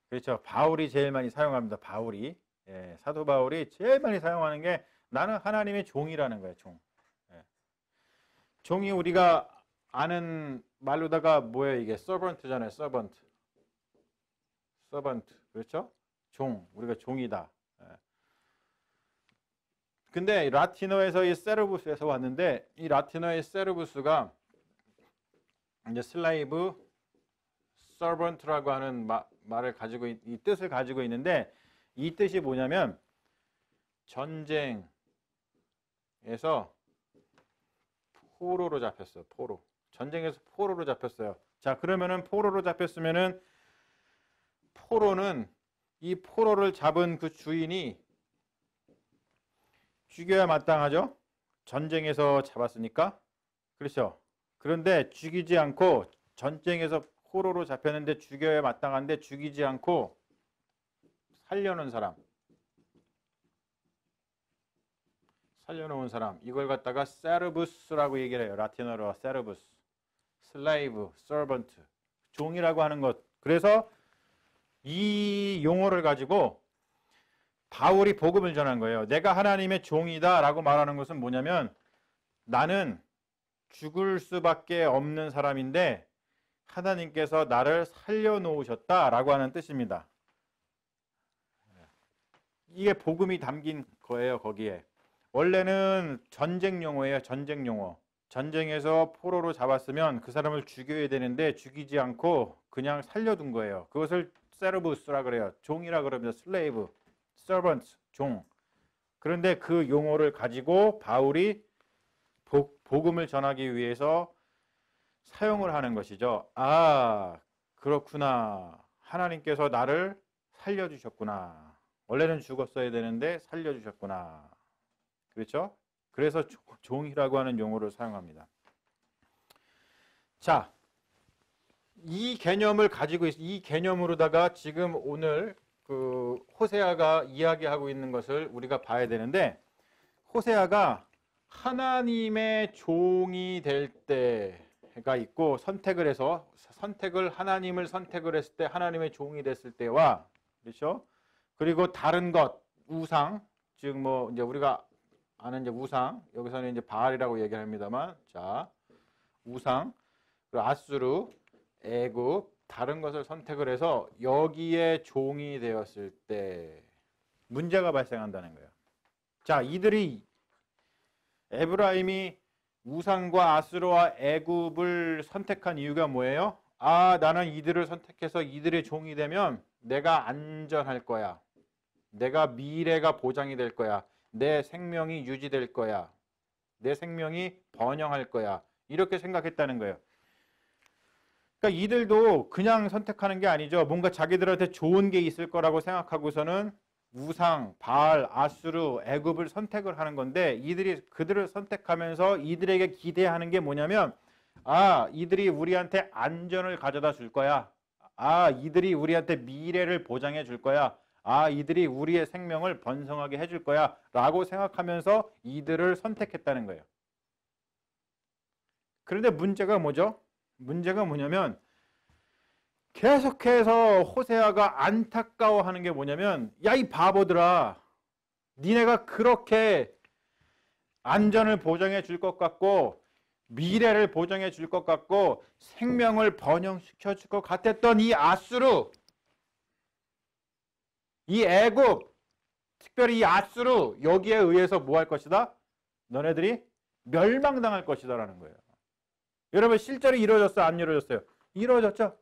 그렇죠. 바울이 제일 많이 사용합니다. 바울이. 예, 사도 바울이 제일 많이 사용하는 게 나는 하나님의 종이라는 거예요. 종. 예. 종이 우리가 아는 말로다가 뭐예요? 이게 서번트잖아요. 서번트. 그렇죠? 종. 우리가 종이다. 예. 근데 라틴어에서 이 세르부스에서 왔는데 이 라틴어의 세르부스가 이제 슬라이브 서번트라고 하는 말을 가지고 이 뜻을 가지고 있는데 이 뜻이 뭐냐면 전쟁에서 포로로 잡혔어요. 포로. 전쟁에서 포로로 잡혔어요. 자, 그러면은 포로로 잡혔으면은 이 포로를 잡은 그 주인이 죽여야 마땅하죠. 전쟁에서 잡았으니까. 그렇죠. 그런데 죽이지 않고 전쟁에서 포로로 잡혔는데 죽여야 마땅한데 죽이지 않고 살려놓은 사람. 이걸 갖다가 세르부스라고 얘기를 해요. 라틴어로 세르부스. 슬레이브, 서번트. 종이라고 하는 것. 그래서 이 용어를 가지고 바울이 복음을 전한 거예요. 내가 하나님의 종이다 라고 말하는 것은 뭐냐면 나는 죽을 수밖에 없는 사람인데 하나님께서 나를 살려놓으셨다라고 하는 뜻입니다. 이게 복음이 담긴 거예요. 거기에. 원래는 전쟁 용어예요. 전쟁 용어. 전쟁에서 포로로 잡았으면 그 사람을 죽여야 되는데 죽이지 않고 그냥 살려둔 거예요. 그것을 세르부스라 그래요. 종이라 그러면 슬레이브, 서번트, 종. 그런데 그 용어를 가지고 바울이 복음을 전하기 위해서 사용을 하는 것이죠. 아, 그렇구나. 하나님께서 나를 살려주셨구나. 원래는 죽었어야 되는데 살려주셨구나. 그렇죠? 그래서 종이라고 하는 용어를 사용합니다. 자, 이 개념을 가지고 이 개념으로다가 지금 오늘 그 호세아가 이야기하고 있는 것을 우리가 봐야 되는데 호세아가 하나님의 종이 될 때가 있고 하나님을 선택을 했을 때 하나님의 종이 됐을 때와 그렇죠? 그리고 다른 것 우상 즉 뭐 이제 우리가 아는 이제 우상 여기서는 이제 바알이라고 얘기합니다만 자 우상 그리고 아수르 애굽 다른 것을 선택을 해서 여기에 종이 되었을 때 문제가 발생한다는 거예요. 자 이들이 에브라임이 우상과 아수르와 애굽을 선택한 이유가 뭐예요? 아 나는 이들을 선택해서 이들의 종이 되면 내가 안전할 거야. 내가 미래가 보장이 될 거야. 내 생명이 유지될 거야. 내 생명이 번영할 거야. 이렇게 생각했다는 거예요. 그러니까 이들도 그냥 선택하는 게 아니죠. 뭔가 자기들한테 좋은 게 있을 거라고 생각하고서는 우상, 바알, 아수르, 애굽을 선택을 하는 건데 이들이 그들을 선택하면서 이들에게 기대하는 게 뭐냐면 아, 이들이 우리한테 안전을 가져다 줄 거야. 아, 이들이 우리한테 미래를 보장해 줄 거야. 아, 이들이 우리의 생명을 번성하게 해줄 거야. 라고 생각하면서 이들을 선택했다는 거예요. 그런데 문제가 뭐죠? 문제가 뭐냐면 계속해서 호세아가 안타까워하는 게 뭐냐면, 야, 이 바보들아, 니네가 그렇게 안전을 보장해 줄 것 같고 미래를 보장해 줄 것 같고 생명을 번영시켜 줄 것 같았던 이 아수르, 이 애굽, 특별히 이 아수르, 여기에 의해서 뭐 할 것이다? 너네들이 멸망당할 것이다 라는 거예요. 여러분, 실제로 이루어졌어요? 안 이루어졌어요? 이루어졌죠?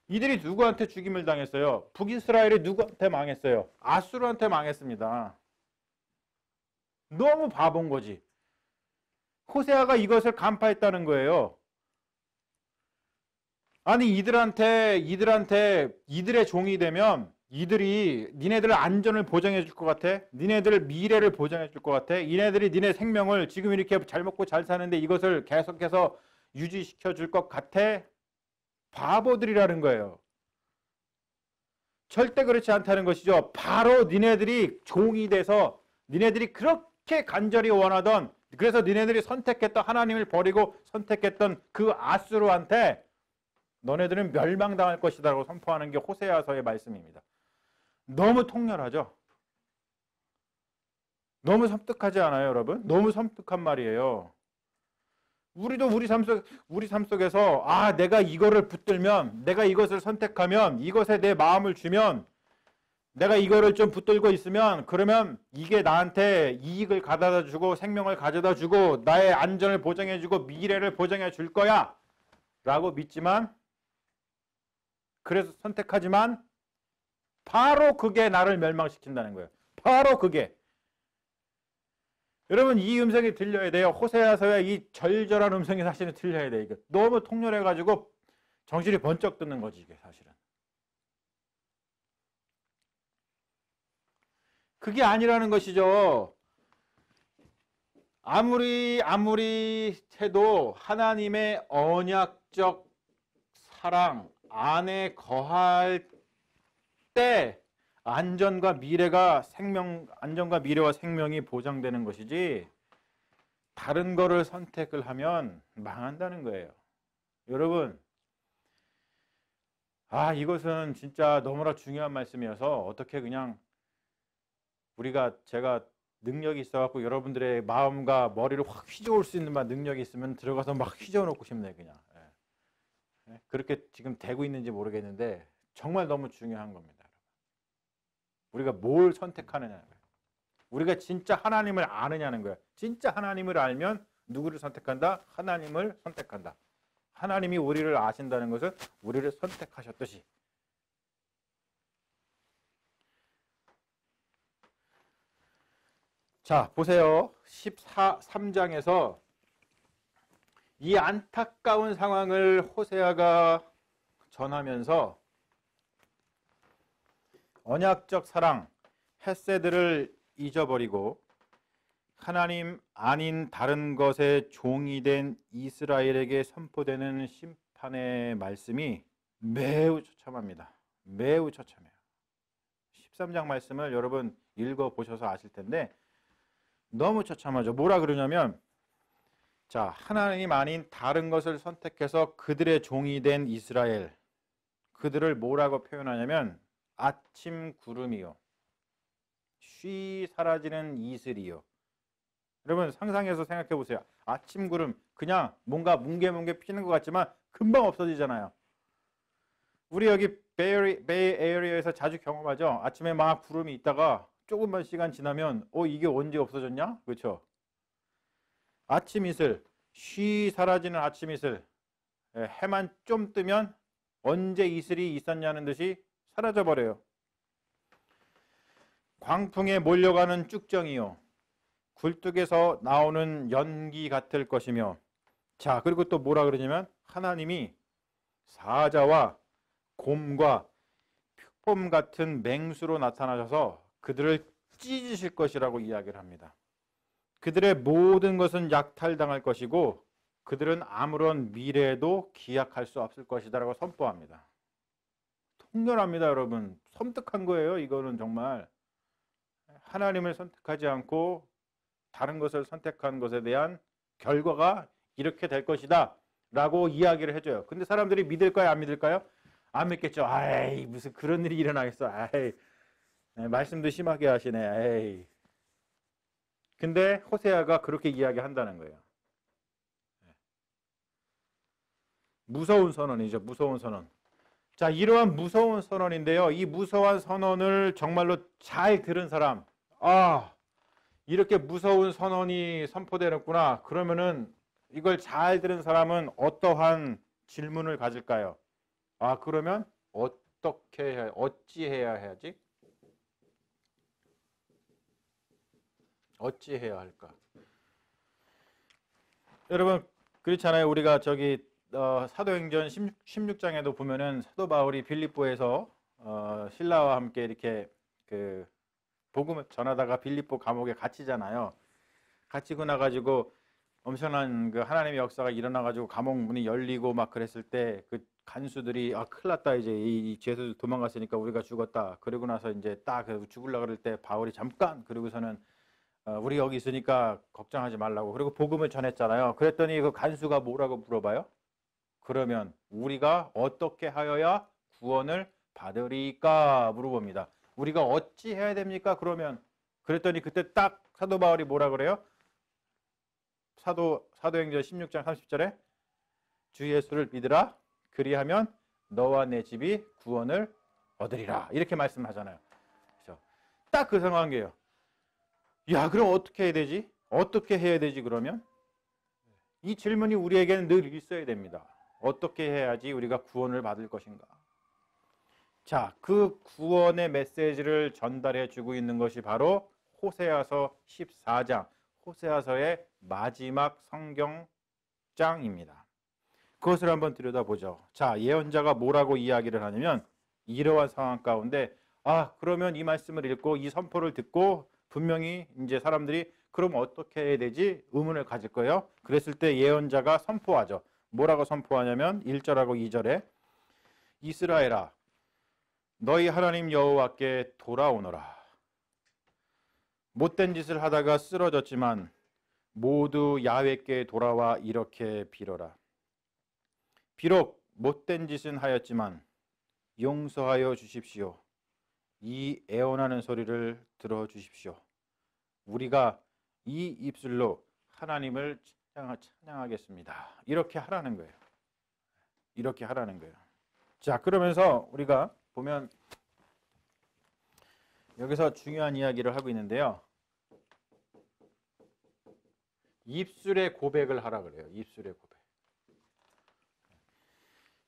이들이 누구한테 죽임을 당했어요? 북이스라엘이 누구한테 망했어요? 아수르한테 망했습니다. 너무 바본 거지. 호세아가 이것을 간파했다는 거예요. 아니, 이들의 종이 되면 이들이 니네들 안전을 보장해 줄 것 같아? 니네들 미래를 보장해 줄 것 같아? 얘네들이 니네 생명을 지금 이렇게 잘 먹고 잘 사는데 이것을 계속해서 유지시켜 줄 것 같아? 바보들이라는 거예요. 절대 그렇지 않다는 것이죠. 바로 니네들이 종이 돼서 니네들이 그렇게 간절히 원하던, 그래서 니네들이 선택했던, 하나님을 버리고 선택했던 그 아수르한테 너네들은 멸망당할 것이다 라고 선포하는 게 호세아서의 말씀입니다. 너무 통렬하죠? 너무 섬뜩하지 않아요, 여러분? 너무 섬뜩한 말이에요. 우리도 우리 삶 속에서, 아, 내가 이거를 붙들면, 내가 이것을 선택하면, 이것에 내 마음을 주면, 내가 이거를 좀 붙들고 있으면, 그러면 이게 나한테 이익을 가져다 주고 생명을 가져다 주고 나의 안전을 보장해 주고 미래를 보장해 줄 거야 라고 믿지만, 그래서 선택하지만 바로 그게 나를 멸망시킨다는 거예요. 바로 그게. 여러분, 이 음성이 들려야 돼요. 호세아서의 이 절절한 음성이 사실은 들려야 돼요. 이게 너무 통렬해가지고 정신이 번쩍 드는 거지, 이게 사실은. 그게 아니라는 것이죠. 아무리 해도 하나님의 언약적 사랑 안에 거할 때 안전과 미래와 생명이 보장되는 것이지, 다른 거를 선택을 하면 망한다는 거예요. 여러분, 이것은 진짜 너무나 중요한 말씀이어서 어떻게 그냥 제가 능력이 있어갖고 여러분들의 마음과 머리를 확 휘저을 수 있는 능력이 있으면 들어가서 막 휘저어놓고 싶네요, 그냥. 그렇게 지금 되고 있는지 모르겠는데 정말 너무 중요한 겁니다. 우리가 뭘 선택하느냐는 거예요. 우리가 진짜 하나님을 아느냐는 거예요. 진짜 하나님을 알면 누구를 선택한다? 하나님을 선택한다. 하나님이 우리를 아신다는 것은 우리를 선택하셨듯이. 자, 보세요. 13장에서 이 안타까운 상황을 호세아가 전하면서 언약적 사랑, 헤세드를 잊어버리고 하나님 아닌 다른 것의 종이 된 이스라엘에게 선포되는 심판의 말씀이 매우 처참합니다. 매우 처참해요. 13장 말씀을 여러분 읽어보셔서 아실 텐데 너무 처참하죠. 뭐라 그러냐면, 자, 하나님 아닌 다른 것을 선택해서 그들의 종이 된 이스라엘, 그들을 뭐라고 표현하냐면 아침 구름이요, 쉬 사라지는 이슬이요. 여러분 상상해서 생각해 보세요. 아침 구름, 그냥 뭔가 뭉게뭉게 피는 것 같지만 금방 없어지잖아요. 우리 여기 베이 에리어에서 자주 경험하죠. 아침에 막 구름이 있다가 조금만 시간 지나면 이게 언제 없어졌냐? 그렇죠? 아침 이슬, 쉬 사라지는 아침 이슬. 해만 좀 뜨면 언제 이슬이 있었냐는 듯이 사라져 버려요. 광풍에 몰려가는 쭉정이요, 굴뚝에서 나오는 연기 같을 것이며. 자, 그리고 또 뭐라 그러냐면 하나님이 사자와 곰과 흑범 같은 맹수로 나타나셔서 그들을 찢으실 것이라고 이야기를 합니다. 그들의 모든 것은 약탈당할 것이고 그들은 아무런 미래도 기약할 수 없을 것이다라고 선포합니다. 통렬합니다, 여러분. 섬뜩한 거예요. 이거는 정말 하나님을 선택하지 않고 다른 것을 선택한 것에 대한 결과가 이렇게 될 것이다 라고 이야기를 해줘요. 근데 사람들이 믿을까요, 안 믿을까요? 안 믿겠죠. 아이, 무슨 그런 일이 일어나겠어. 아이, 말씀도 심하게 하시네. 에이. 근데 호세아가 그렇게 이야기한다는 거예요. 무서운 선언이죠. 무서운 선언. 자, 이러한 무서운 선언인데요. 이 무서운 선언을 정말로 잘 들은 사람, 이렇게 무서운 선언이 선포되는구나. 그러면은 이걸 잘 들은 사람은 어떠한 질문을 가질까요? 그러면 어찌해야 해야지? 어찌해야 할까? 여러분, 그렇잖아요. 우리가 사도행전 16장에도 보면은 사도 바울이 빌립보에서 신라와 함께 이렇게 그 복음을 전하다가 빌립보 감옥에 갇히잖아요. 갇히고 나가지고 엄청난 그 하나님의 역사가 일어나가지고 감옥 문이 열리고 막 그랬을 때 그 간수들이 큰일 났다, 이제 이 죄수들 도망갔으니까 우리가 죽었다. 그러고 나서 이제 딱 죽으려고 그럴 때 바울이 잠깐, 그리고서는 우리 여기 있으니까 걱정하지 말라고, 그리고 복음을 전했잖아요. 그랬더니 그 간수가 뭐라고 물어봐요? 그러면 우리가 어떻게 하여야 구원을 받으리까 물어봅니다. 우리가 어찌 해야 됩니까? 그랬더니 그때 딱 사도 바울이 뭐라 그래요? 사도행전 16장 30절에 주 예수를 믿으라. 그리하면 너와 내 집이 구원을 얻으리라. 이렇게 말씀하잖아요. 그렇죠? 딱 그 상황이에요. 야, 그럼 어떻게 해야 되지? 어떻게 해야 되지 그러면? 이 질문이 우리에게는 늘 있어야 됩니다. 어떻게 해야지 우리가 구원을 받을 것인가? 자, 그 구원의 메시지를 전달해 주고 있는 것이 바로 호세아서 14장, 호세아서의 마지막 성경장입니다. 그것을 한번 들여다보죠. 자, 예언자가 뭐라고 이야기를 하냐면 이러한 상황 가운데 그러면 이 말씀을 읽고 이 선포를 듣고 분명히 이제 사람들이 그럼 어떻게 해야 되지? 의문을 가질 거예요. 그랬을 때 예언자가 선포하죠. 뭐라고 선포하냐면 1절하고 2절에 이스라엘아 너희 하나님 여호와께 돌아오너라. 못된 짓을 하다가 쓰러졌지만 모두 야훼께 돌아와 이렇게 빌어라. 비록 못된 짓은 하였지만 용서하여 주십시오. 이 애원하는 소리를 들어주십시오. 우리가 이 입술로 하나님을 찬양하겠습니다. 이렇게 하라는 거예요. 이렇게 하라는 거예요. 자, 그러면서 우리가 보면 여기서 중요한 이야기를 하고 있는데요. 입술의 고백을 하라 그래요. 입술의 고백.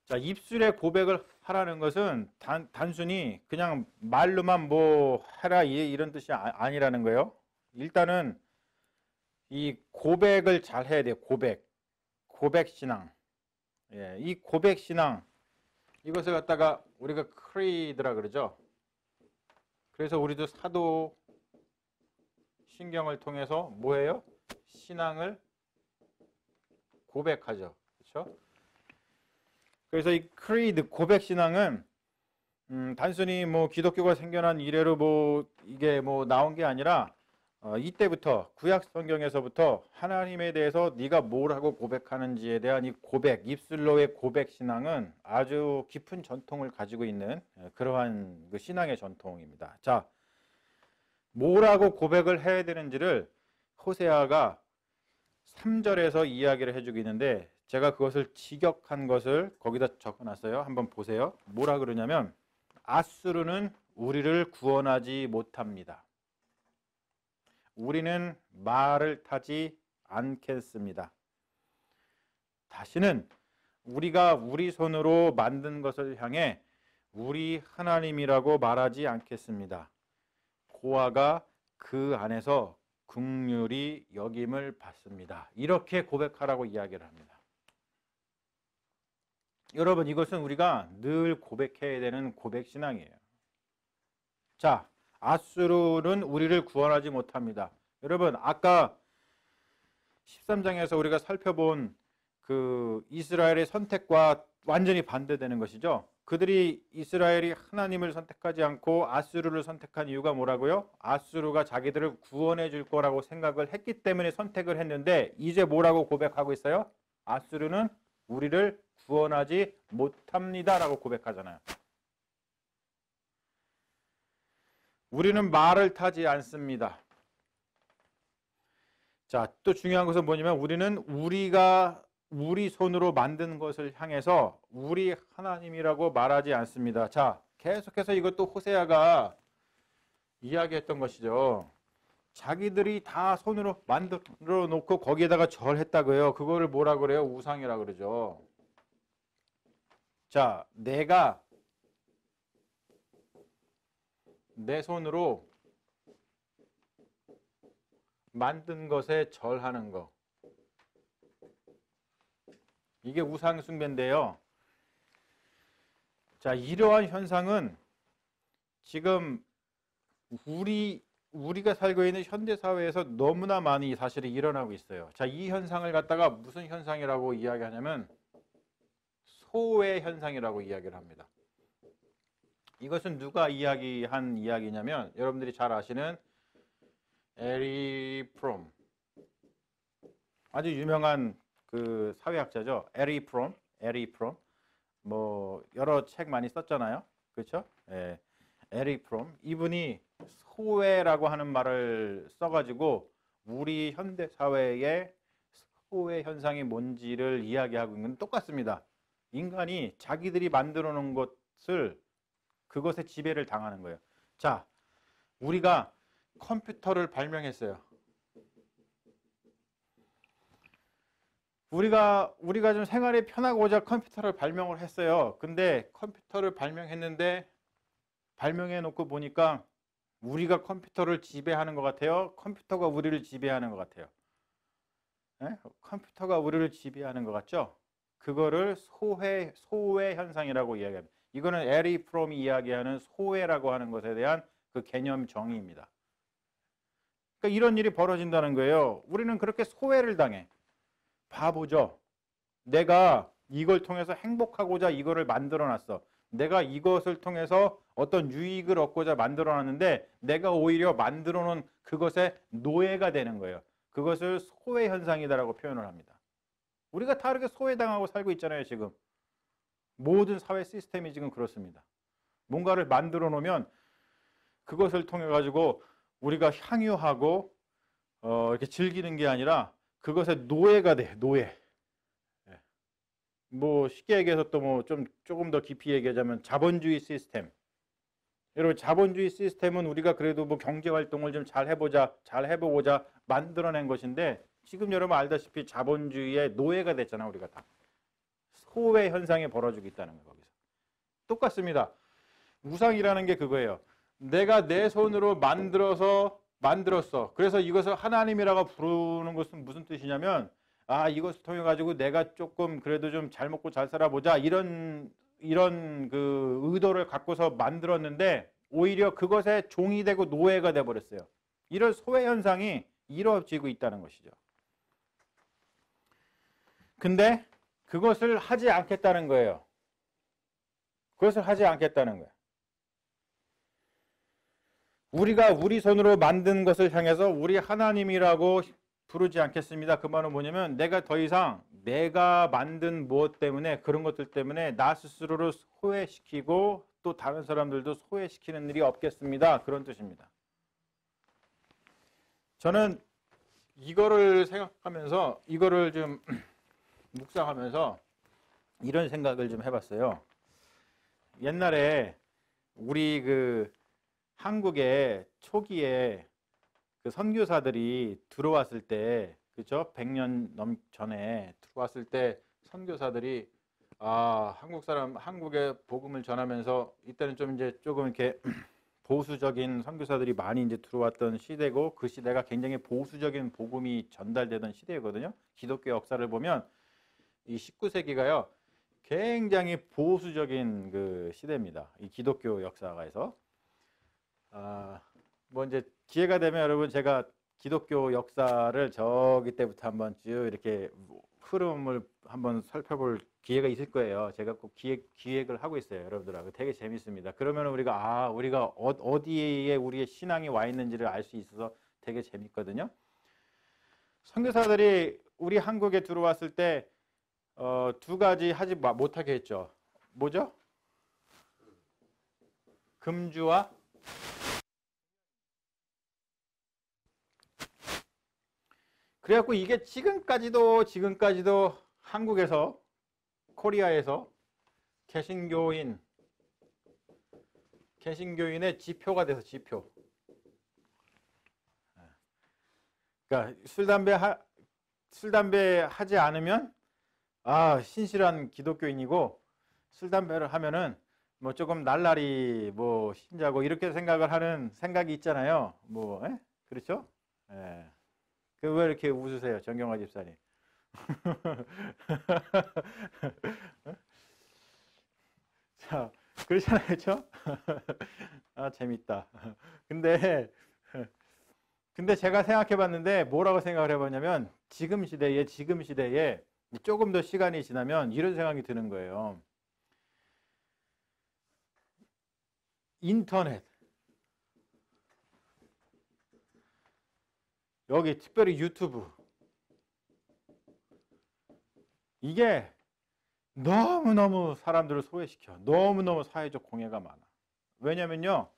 자, 입술의 고백을 하라는 것은 단순히 그냥 말로만 뭐 하라 이런 뜻이 아니라는 거예요. 일단은 이 고백을 잘 해야 돼요. 고백 신앙. 예, 이 고백 신앙 이것을 갖다가 우리가 크리드라 그러죠. 그래서 우리도 사도 신경을 통해서 뭐예요? 신앙을 고백하죠. 그렇죠? 그래서 이 크리드 고백 신앙은 단순히 뭐 기독교가 생겨난 이래로 뭐 이게 뭐 나온 게 아니라 이때부터 구약 성경에서부터 하나님에 대해서 네가 뭐라고 고백하는지에 대한 이 고백, 입술로의 고백 신앙은 아주 깊은 전통을 가지고 있는 그러한 그 신앙의 전통입니다. 자, 뭐라고 고백을 해야 되는지를 호세아가 3절에서 이야기를 해주고 있는데 제가 그것을 직역한 것을 거기다 적어놨어요. 한번 보세요. 뭐라 그러냐면 아수르는 우리를 구원하지 못합니다. 우리는 말을 타지 않겠습니다. 다시는 우리가 우리 손으로 만든 것을 향해 우리 하나님이라고 말하지 않겠습니다. 고아가 그 안에서 긍휼히 여김을 받습니다. 이렇게 고백하라고 이야기를 합니다. 여러분, 이것은 우리가 늘 고백해야 되는 고백 신앙이에요. 자, 아수르는 우리를 구원하지 못합니다. 여러분, 아까 13장에서 우리가 살펴본 그 이스라엘의 선택과 완전히 반대되는 것이죠. 그들이 이스라엘이 하나님을 선택하지 않고 아수르를 선택한 이유가 뭐라고요? 아수르가 자기들을 구원해 줄 거라고 생각을 했기 때문에 선택을 했는데 이제 뭐라고 고백하고 있어요? 아수르는 우리를 구원하지 못합니다라고 고백하잖아요. 우리는 말을 타지 않습니다. 자, 또 중요한 것은 뭐냐면 우리는 우리 손으로 만든 것을 향해서 우리 하나님이라고 말하지 않습니다. 자, 계속해서 이것도 호세아가 이야기했던 것이죠. 자기들이 다 손으로 만들어 놓고 거기에다가 절했다고요. 그거를 뭐라 그래요? 우상이라 그러죠. 자, 내가 내 손으로 만든 것에 절하는 거. 이게 우상 숭배인데요. 자, 이러한 현상은 지금 우리가 살고 있는 현대 사회에서 너무나 많이 사실이 일어나고 있어요. 자, 이 현상을 갖다가 무슨 현상이라고 이야기하냐면 소외 현상이라고 이야기를 합니다. 이것은 누가 이야기한 이야기냐면 여러분들이 잘 아시는 에리 프롬, 아주 유명한 그 사회학자죠. 에리 프롬, 뭐 여러 책 많이 썼잖아요. 그렇죠? 예. 에리 프롬, 이분이 소외라고 하는 말을 써가지고 우리 현대 사회의 소외 현상이 뭔지를 이야기하고 있는 건 똑같습니다. 인간이 자기들이 만들어 놓은 것을 그것에 지배를 당하는 거예요. 자, 우리가 컴퓨터를 발명했어요. 우리가 좀 생활이 편하고자 컴퓨터를 발명을 했어요. 근데 컴퓨터를 발명했는데 발명해 놓고 보니까 우리가 컴퓨터를 지배하는 것 같아요. 컴퓨터가 우리를 지배하는 것 같아요. 네? 컴퓨터가 우리를 지배하는 것 같죠? 그거를 소외 현상이라고 이야기합니다. 이거는 에리 프롬이 이야기하는 소외라고 하는 것에 대한 그 개념 정의입니다. 그러니까 이런 일이 벌어진다는 거예요. 우리는 그렇게 소외를 당해. 바보죠. 내가 이걸 통해서 행복하고자 이거를 만들어 놨어. 내가 이것을 통해서 어떤 유익을 얻고자 만들어 놨는데 내가 오히려 만들어 놓은 그것에 노예가 되는 거예요. 그것을 소외 현상이다라고 표현을 합니다. 우리가 다 이렇게 소외당하고 살고 있잖아요, 지금. 모든 사회 시스템이 지금 그렇습니다. 뭔가를 만들어 놓으면 그것을 통해 가지고 우리가 향유하고 이렇게 즐기는 게 아니라 그것의 노예가 돼, 노예. 뭐 쉽게 얘기해서 또 뭐 조금 더 깊이 얘기하자면 자본주의 시스템. 여러분, 자본주의 시스템은 우리가 그래도 뭐 경제 활동을 좀 잘 해보고자 만들어낸 것인데 지금 여러분 알다시피 자본주의의 노예가 됐잖아, 우리가 다. 소외 현상이 벌어지고 있다는 거예요, 거기서. 똑같습니다. 우상이라는 게 그거예요. 내가 내 손으로 만들었어. 그래서 이것을 하나님이라고 부르는 것은 무슨 뜻이냐면, 아, 이것을 통해 가지고 내가 조금 그래도 좀 잘 먹고 잘 살아보자, 이런 그 의도를 갖고서 만들었는데 오히려 그것에 종이 되고 노예가 돼 버렸어요. 이런 소외 현상이 이루어지고 있다는 것이죠. 근데 그것을 하지 않겠다는 거예요. 그것을 하지 않겠다는 거예요. 우리가 우리 손으로 만든 것을 향해서 우리 하나님이라고 부르지 않겠습니다. 그 말은 뭐냐면 내가 더 이상 내가 만든 무엇 때문에 그런 것들 때문에 나 스스로를 소외시키고 또 다른 사람들도 소외시키는 일이 없겠습니다. 그런 뜻입니다. 저는 이거를 생각하면서 이거를 좀 묵상하면서 이런 생각을 좀 해봤어요. 옛날에 우리 그 한국에 초기에 그 선교사들이 들어왔을 때, 그죠? 100년 전에 들어왔을 때 선교사들이 한국에 복음을 전하면서 이때는 좀 이제 조금 이렇게 보수적인 선교사들이 많이 이제 들어왔던 시대고 그 시대가 굉장히 보수적인 복음이 전달되던 시대거든요. 기독교 역사를 보면 이 19세기가요. 굉장히 보수적인 그 시대입니다. 이 기독교 역사가에서. 뭐 이제 기회가 되면 여러분 제가 기독교 역사를 저기 때부터 한번 쭉 이렇게 흐름을 한번 살펴볼 기회가 있을 거예요. 제가 꼭 기획을 하고 있어요, 여러분들하고. 되게 재밌습니다. 그러면 우리가 어디에 우리의 신앙이 와 있는지를 알 수 있어서 되게 재밌거든요. 선교사들이 우리 한국에 들어왔을 때 두 가지 하지 못하게 했죠. 뭐죠? 금주와 그래갖고 이게 지금까지도 한국에서 코리아에서 개신교인의 지표가 돼서 지표. 그러니까 술 담배 하지 않으면 신실한 기독교인이고, 술 담배를 하면은 뭐 조금 날라리 뭐 신자고 이렇게 생각을 하는 생각이 있잖아요. 뭐 그렇죠? 예. 왜 이렇게 웃으세요, 정경화 집사님? 자, 그렇잖아요, 그렇죠? 재밌다. 근데 제가 생각해봤는데 뭐라고 생각을 해봤냐면 지금 시대에 조금 더 시간이 지나면 이런 생각이 드는 거예요. 인터넷, 여기 특별히 유튜브, 이게 너무너무 사람들을 소외시켜. 너무너무 사회적 공해가 많아. 왜냐면요,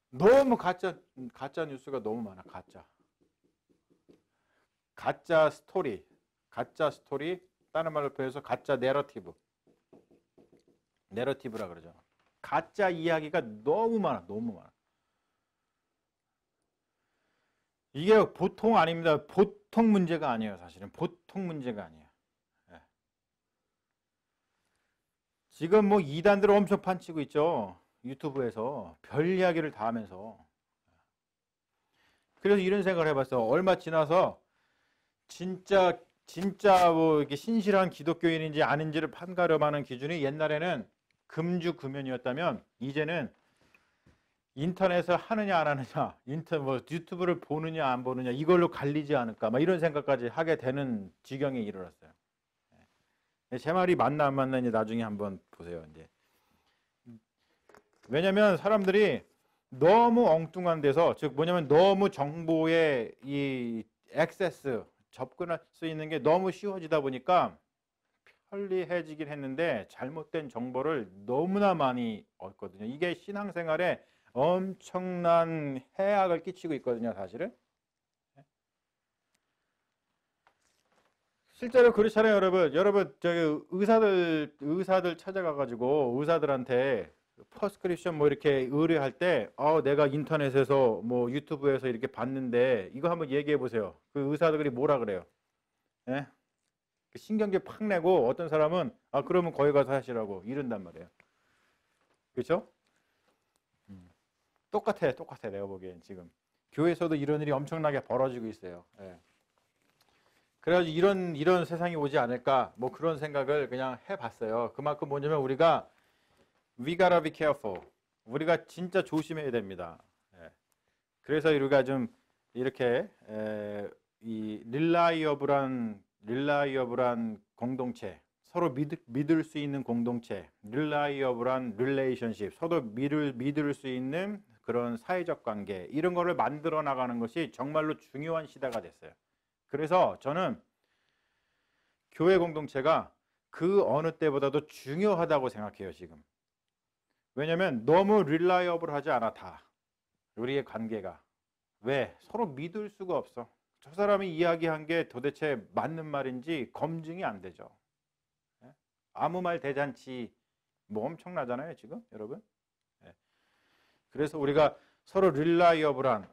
너무 가짜 뉴스가 너무 많아. 가짜 스토리, 다른 말로 표현해서 가짜 내러티브라 그러죠. 가짜 이야기가 너무 많아. 이게 보통 아닙니다. 보통 문제가 아니에요. 사실은 보통 문제가 아니에요. 예. 지금 뭐 이단들 엄청 판치고 있죠. 유튜브에서 별 이야기를 다 하면서. 그래서 이런 생각을 해봤어. 얼마 지나서 진짜 뭐 이렇게 신실한 기독교인인지 아닌지를 판가름하는 기준이 옛날에는 금주 금연이었다면 이제는 인터넷을 하느냐 안 하느냐, 유튜브를 보느냐 안 보느냐 이걸로 갈리지 않을까, 막 이런 생각까지 하게 되는 지경에 이르렀어요. 제 말이 맞나 안 맞나 이제 나중에 한번 보세요. 이제 왜냐하면 사람들이 너무 엉뚱한 데서, 즉 뭐냐면 너무 정보에 이 액세스 접근할 수 있는 게 너무 쉬워지다 보니까 편리해지긴 했는데 잘못된 정보를 너무나 많이 얻거든요. 이게 신앙생활에 엄청난 해악을 끼치고 있거든요, 사실은. 실제로 그렇잖아요, 여러분 저기 의사들 찾아가가지고 의사들한테 퍼스크립션 뭐 이렇게 의뢰할 때 내가 인터넷에서 뭐 유튜브에서 이렇게 봤는데 이거 한번 얘기해 보세요. 그 의사들이 뭐라 그래요? 예? 신경질 팍 내고 어떤 사람은 그러면 거기 가서 하시라고 이런단 말이에요. 그렇죠? 똑같아 내가 보기엔. 지금 교회에서도 이런 일이 엄청나게 벌어지고 있어요. 예. 그래가지고 이런 세상이 오지 않을까, 뭐 그런 생각을 그냥 해봤어요. 그만큼 뭐냐면 우리가 we gotta be careful. 우리가 진짜 조심해야 됩니다. 예. 그래서 우리가 좀 이렇게 이 reliable한 공동체, 서로 믿을 수 있는 공동체, reliable한 relationship, 서로 믿을 수 있는 그런 사회적 관계, 이런 거를 만들어 나가는 것이 정말로 중요한 시대가 됐어요. 그래서 저는 교회 공동체가 그 어느 때보다도 중요하다고 생각해요, 지금. 왜냐면 너무 reliable하지 않아, 다. 우리의 관계가. 왜? 서로 믿을 수가 없어. 저 사람이 이야기한 게 도대체 맞는 말인지 검증이 안 되죠. 아무 말 대잔치 뭐 엄청나잖아요, 지금, 여러분. 그래서 우리가 서로 reliable한,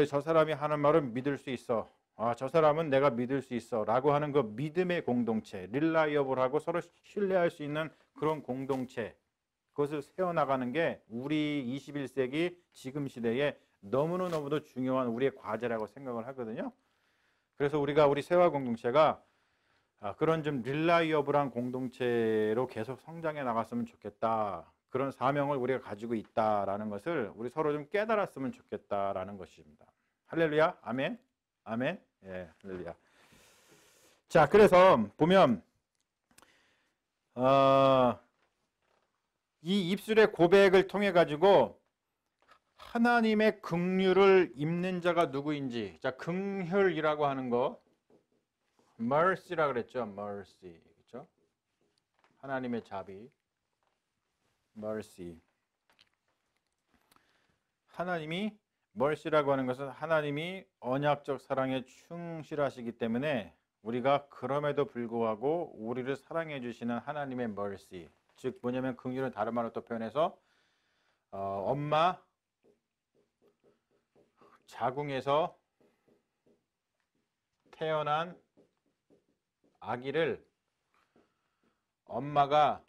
저 사람이 하는 말은 믿을 수 있어. 저 사람은 내가 믿을 수 있어 라고 하는 그 믿음의 공동체, reliable하고 서로 신뢰할 수 있는 그런 공동체, 그것을 세워나가는 게 우리 21세기 지금 시대에 너무너무도 중요한 우리의 과제라고 생각을 하거든요. 그래서 우리 세화 공동체가 그런 좀 reliable한 공동체로 계속 성장해 나갔으면 좋겠다. 그런 사명을 우리가 가지고 있다라는 것을 우리 서로 좀 깨달았으면 좋겠다라는 것입니다. 할렐루야, 아멘, 아멘. 예, 할렐루야. 자, 그래서 보면 이 입술의 고백을 통해 가지고 하나님의 긍휼을 입는 자가 누구인지, 자, 긍휼이라고 하는 거 mercy라 그랬죠. mercy. 그렇죠? 하나님의 자비. mercy. 하나님이 mercy라고 하는 것은 하나님이 언약적 사랑에 충실하시기 때문에 우리가 그럼에도 불구하고 우리를 사랑해 주시는 하나님의 mercy. 즉 뭐냐면 긍휼은 다른 말로 또 표현해서 엄마 자궁에서 태어난 아기를 엄마가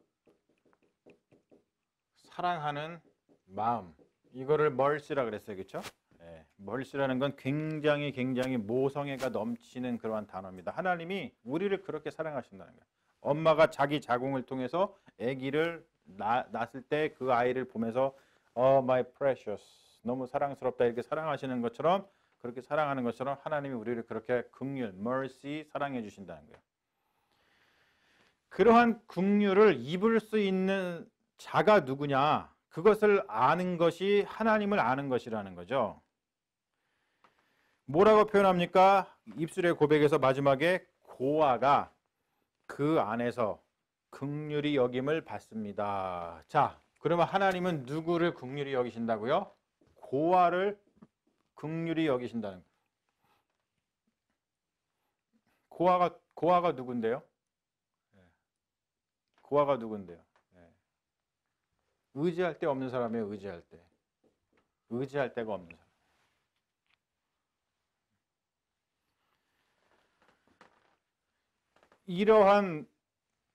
사랑하는 마음, 이거를 mercy라 그랬어요. 그렇죠? 네, mercy라는 건 굉장히 모성애가 넘치는 그러한 단어입니다. 하나님이 우리를 그렇게 사랑하신다는 거예요. 엄마가 자기 자궁을 통해서 아기를 낳았을 때 그 아이를 보면서 Oh my precious, 너무 사랑스럽다 이렇게 사랑하시는 것처럼, 그렇게 사랑하는 것처럼 하나님이 우리를 그렇게 긍휼, mercy 사랑해 주신다는 거예요. 그러한 긍휼을 입을 수 있는 자가 누구냐? 그것을 아는 것이 하나님을 아는 것이라는 거죠. 뭐라고 표현합니까? 입술의 고백에서 마지막에 고아가 그 안에서 긍휼히 여김을 받습니다. 자, 그러면 하나님은 누구를 긍휼히 여기신다고요? 고아를 긍휼히 여기신다는 거예요. 고아가 누군데요? 고아가 누군데요? 의지할 데 없는 사람이에요. 의지할 때. 의지할 데가 없는 사람. 이러한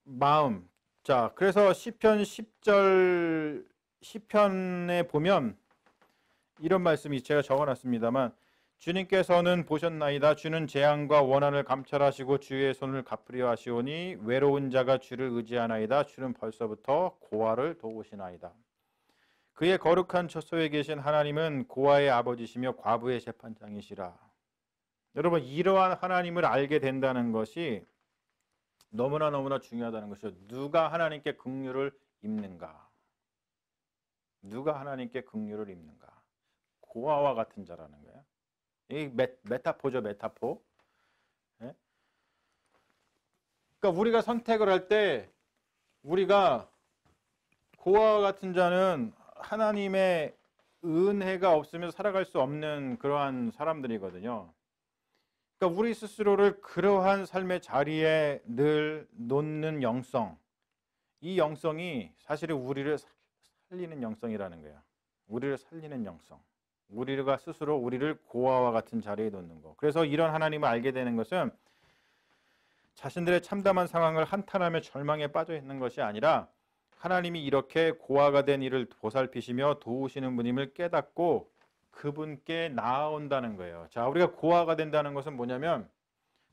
마음. 자, 그래서 시편 10절 시편에 보면 이런 말씀이 제가 적어놨습니다만, 주님께서는 보셨나이다. 주는 재앙과 원한을 감찰하시고 주의 손을 갚으려 하시오니 외로운 자가 주를 의지하나이다. 주는 벌써부터 고아를 도우시나이다. 그의 거룩한 처소에 계신 하나님은 고아의 아버지시며 과부의 재판장이시라. 여러분, 이러한 하나님을 알게 된다는 것이 너무나 중요하다는 것이죠. 누가 하나님께 긍휼을 입는가? 누가 하나님께 긍휼을 입는가? 고아와 같은 자라는 거예요. 이 메타포죠, 메타포. 예? 그러니까 우리가 선택을 할 때 우리가 고아와 같은 자는 하나님의 은혜가 없으면 살아갈 수 없는 그러한 사람들이거든요. 그러니까 우리 스스로를 그러한 삶의 자리에 늘 놓는 영성, 이 영성이 사실은 우리를 살리는 영성이라는 거예요. 우리를 살리는 영성. 우리가 스스로 우리를 고아와 같은 자리에 놓는 거. 그래서 이런 하나님을 알게 되는 것은 자신들의 참담한 상황을 한탄하며 절망에 빠져 있는 것이 아니라 하나님이 이렇게 고아가 된 이를 보살피시며 도우시는 분임을 깨닫고 그분께 나아온다는 거예요. 자, 우리가 고아가 된다는 것은 뭐냐면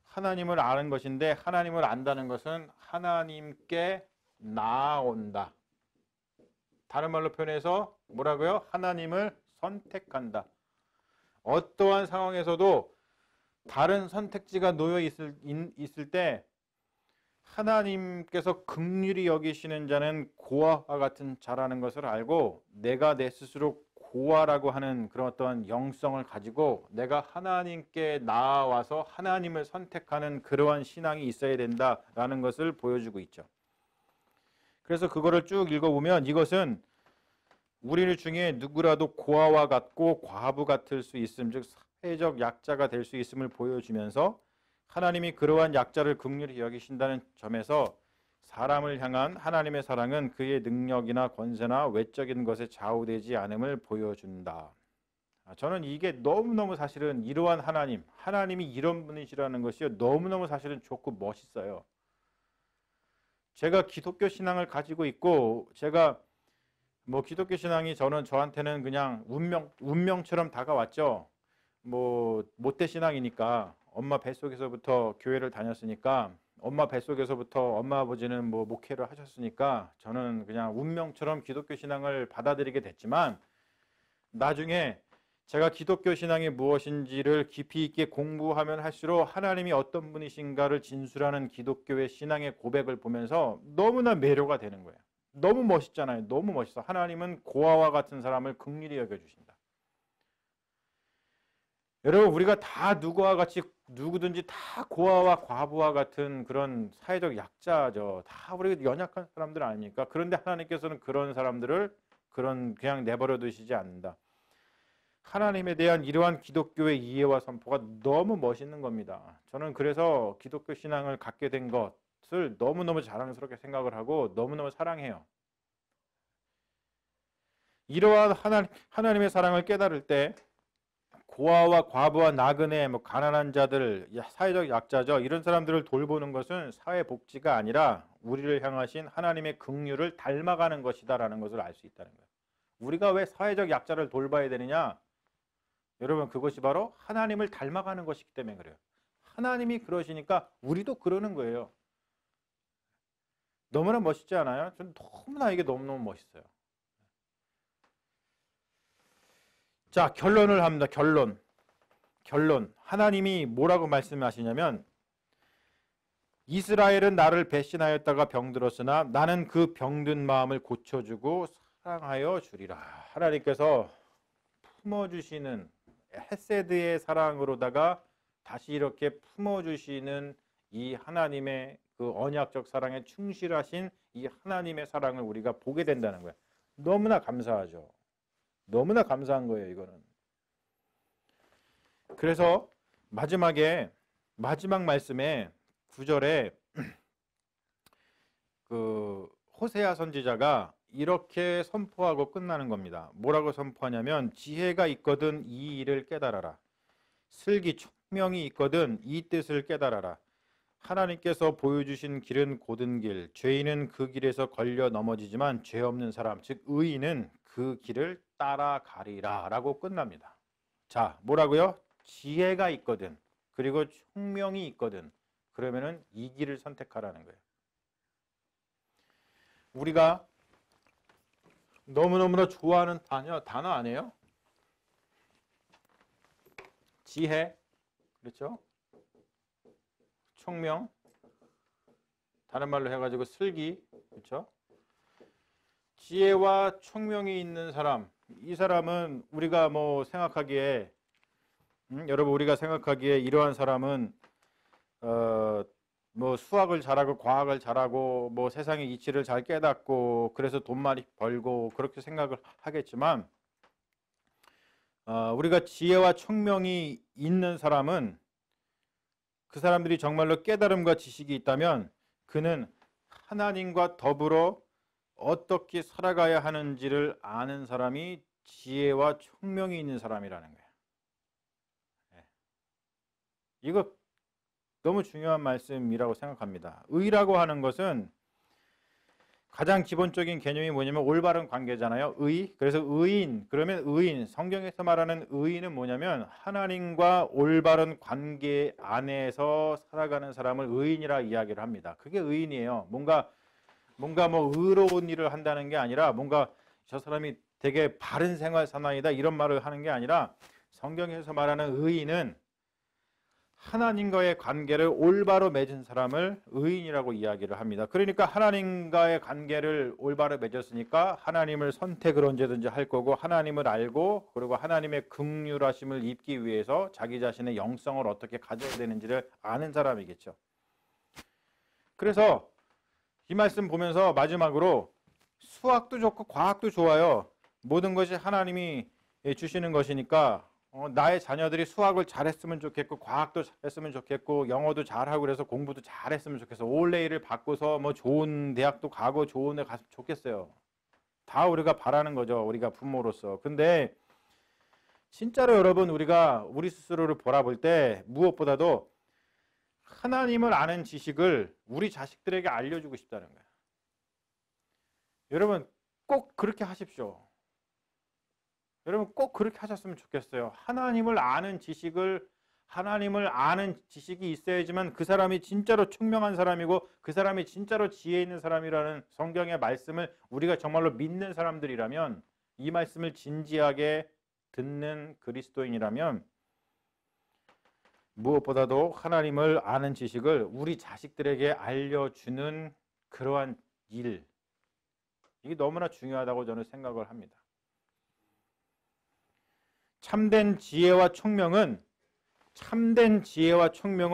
하나님을 아는 것인데, 하나님을 안다는 것은 하나님께 나아온다. 다른 말로 표현해서 뭐라고요? 하나님을 선택한다. 어떠한 상황에서도 다른 선택지가 놓여 있을 때 하나님께서 긍휼히 여기시는 자는 고아와 같은 자라는 것을 알고, 내가 내 스스로 고아라고 하는 그런 어떤 영성을 가지고 내가 하나님께 나아와서 하나님을 선택하는 그러한 신앙이 있어야 된다라는 것을 보여주고 있죠. 그래서 그거를 쭉 읽어보면 이것은 우리 중에 누구라도 고아와 같고 과부 같을 수 있음, 즉 사회적 약자가 될 수 있음을 보여주면서 하나님이 그러한 약자를 긍휼히 여기신다는 점에서 사람을 향한 하나님의 사랑은 그의 능력이나 권세나 외적인 것에 좌우되지 않음을 보여준다. 저는 이게 너무너무 사실은 이러한 하나님이 이런 분이시라는 것이 너무너무 사실은 좋고 멋있어요. 제가 기독교 신앙을 가지고 있고, 제가 기독교 신앙이 저한테는 그냥 운명처럼 다가왔죠. 모태 신앙이니까 엄마 뱃속에서부터 교회를 다녔으니까, 엄마 뱃속에서부터 엄마 아버지는 목회를 하셨으니까 저는 그냥 운명처럼 기독교 신앙을 받아들이게 됐지만, 나중에 제가 기독교 신앙이 무엇인지를 깊이 있게 공부하면 할수록 하나님이 어떤 분이신가를 진술하는 기독교의 신앙의 고백을 보면서 너무나 매료가 되는 거예요. 너무 멋있잖아요. 너무 멋있어. 하나님은 고아와 같은 사람을 긍휼히 여겨주신다. 여러분, 우리가 다 누구와 같이 누구든지 다 고아와 과부와 같은 그런 사회적 약자죠. 다 우리가 연약한 사람들 아닙니까? 그런데 하나님께서는 그런 사람들을 그냥 내버려 두시지 않는다. 하나님에 대한 이러한 기독교의 이해와 선포가 너무 멋있는 겁니다. 저는 그래서 기독교 신앙을 갖게 된 것을 너무너무 자랑스럽게 생각을 하고 너무너무 사랑해요. 이러한 하나님의 사랑을 깨달을 때 고아와 과부와 나그네, 가난한 자들, 사회적 약자죠. 이런 사람들을 돌보는 것은 사회복지가 아니라 우리를 향하신 하나님의 긍휼을 닮아가는 것이다라는 것을 알 수 있다는 거예요. 우리가 왜 사회적 약자를 돌봐야 되느냐? 여러분, 그것이 바로 하나님을 닮아가는 것이기 때문에 그래요. 하나님이 그러시니까 우리도 그러는 거예요. 너무나 멋있지 않아요? 저는 너무나 이게 너무너무 멋있어요. 자, 결론을 합니다. 결론. 하나님이 뭐라고 말씀하시냐면 이스라엘은 나를 배신하였다가 병들었으나 나는 그 병든 마음을 고쳐주고 사랑하여 주리라. 하나님께서 품어주시는 헤세드의 사랑으로다가 다시 이렇게 품어주시는 이 하나님의 그 언약적 사랑에 충실하신 이 하나님의 사랑을 우리가 보게 된다는 거예요. 너무나 감사하죠. 너무나 감사한 거예요, 이거는. 그래서 마지막 말씀에 9절에 그 호세아 선지자가 이렇게 선포하고 끝나는 겁니다. 뭐라고 선포하냐면 지혜가 있거든 이 일을 깨달아라. 슬기 총명이 있거든 이 뜻을 깨달아라. 하나님께서 보여주신 길은 곧은 길, 죄인은 그 길에서 걸려 넘어지지만 죄 없는 사람, 즉 의인은 그 길을 따라가리라 라고 끝납니다. 자, 뭐라고요? 지혜가 있거든, 그리고 총명이 있거든, 그러면은 이 길을 선택하라는 거예요. 우리가 너무너무나 좋아하는 단어 아니에요? 지혜, 그렇죠? 총명, 다른 말로 해가지고 슬기, 그렇죠? 지혜와 총명이 있는 사람, 이 사람은 우리가 생각하기에 여러분, 우리가 생각하기에 이러한 사람은 수학을 잘하고 과학을 잘하고 세상의 이치를 잘 깨닫고 그래서 돈 많이 벌고 그렇게 생각을 하겠지만 우리가 지혜와 총명이 있는 사람은, 그 사람들이 정말로 깨달음과 지식이 있다면 그는 하나님과 더불어 어떻게 살아가야 하는지를 아는 사람이 지혜와 총명이 있는 사람이라는 거예요. 이거 너무 중요한 말씀이라고 생각합니다. 의라고 하는 것은 가장 기본적인 개념이 뭐냐면 올바른 관계잖아요. 의. 그래서 의인, 그러면 의인, 성경에서 말하는 의인은 뭐냐면 하나님과 올바른 관계 안에서 살아가는 사람을 의인이라 이야기를 합니다. 그게 의인이에요. 뭔가 의로운 일을 한다는 게 아니라 뭔가 저 사람이 되게 바른 생활 사나이다 이런 말을 하는 게 아니라, 성경에서 말하는 의인은 하나님과의 관계를 올바로 맺은 사람을 의인이라고 이야기를 합니다. 그러니까 하나님과의 관계를 올바로 맺었으니까 하나님을 선택을 언제든지 할 거고, 하나님을 알고 그리고 하나님의 긍휼하심을 입기 위해서 자기 자신의 영성을 어떻게 가져야 되는지를 아는 사람이겠죠. 그래서 이 말씀 보면서 마지막으로 수학도 좋고 과학도 좋아요. 모든 것이 하나님이 주시는 것이니까 나의 자녀들이 수학을 잘했으면 좋겠고 과학도 잘했으면 좋겠고 영어도 잘하고 그래서 공부도 잘했으면 좋겠어. 올레이를 받고서 좋은 대학도 가고 좋은 데 갔으면 좋겠어요. 다 우리가 바라는 거죠, 우리가 부모로서. 근데 진짜로 여러분, 우리가 우리 스스로를 바라볼 때 무엇보다도 하나님을 아는 지식을 우리 자식들에게 알려주고 싶다는 거예요. 여러분 꼭 그렇게 하십시오. 여러분 꼭 그렇게 하셨으면 좋겠어요. 하나님을 아는 지식이 있어야지만 그 사람이 진짜로 총명한 사람이고 그 사람이 진짜로 지혜 있는 사람이라는 성경의 말씀을 우리가 정말로 믿는 사람들이라면 이 말씀을 진지하게 듣는 그리스도인이라면 무엇보다도 하나님을 아는 지식을 우리 자식들에게 알려주는 그러한 일, 이게 너무나 중요하다고 저는 생각을 합니다. 참된 지혜와 총명은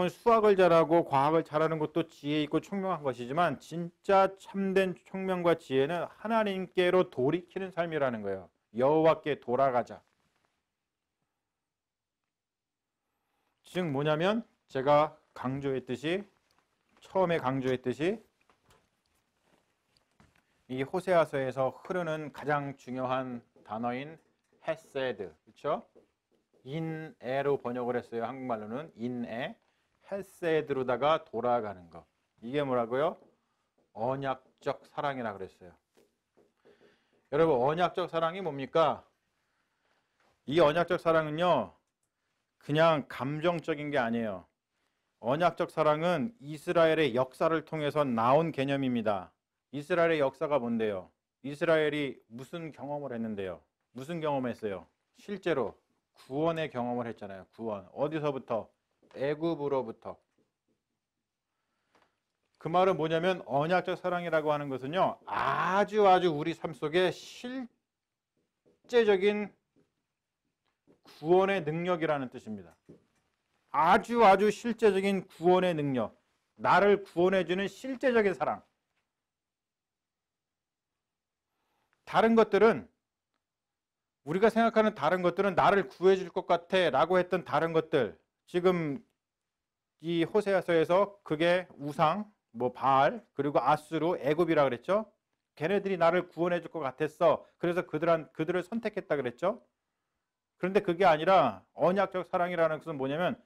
수학을 잘하고 과학을 잘하는 것도 지혜 있고 총명한 것이지만, 진짜 참된 총명과 지혜는 하나님께로 돌이키는 삶이라는 거예요. 여호와께 돌아가자. 즉 뭐냐면, 제가 처음에 강조했듯이 이 호세아서에서 흐르는 가장 중요한 단어인 헤세드, 그렇죠? 인애로 번역을 했어요. 한국말로는 인애, 헤세드로다가 돌아가는 것. 이게 뭐라고요? 언약적 사랑이라 그랬어요. 여러분, 언약적 사랑이 뭡니까? 이 언약적 사랑은요, 그냥 감정적인 게 아니에요. 언약적 사랑은 이스라엘의 역사를 통해서 나온 개념입니다. 이스라엘의 역사가 뭔데요? 이스라엘이 무슨 경험을 했는데요? 무슨 경험했어요? 실제로 구원의 경험을 했잖아요. 구원. 어디서부터? 애굽으로부터. 그 말은 뭐냐면, 언약적 사랑이라고 하는 것은요, 아주 우리 삶 속에 실제적인 구원의 능력이라는 뜻입니다. 아주 실제적인 구원의 능력. 나를 구원해주는 실제적인 사랑. 다른 것들은, 우리가 생각하는 다른 것들은 나를 구해줄 것 같아 라고 했던 다른 것들, 지금 이 호세아서에서 그게 우상, 바알, 그리고 아수르, 애굽이라 그랬죠. 걔네들이 나를 구원해줄 것 같았어. 그래서 그들을 선택했다 그랬죠. 그런데 그게 아니라 언약적 사랑이라는 것은 뭐냐면,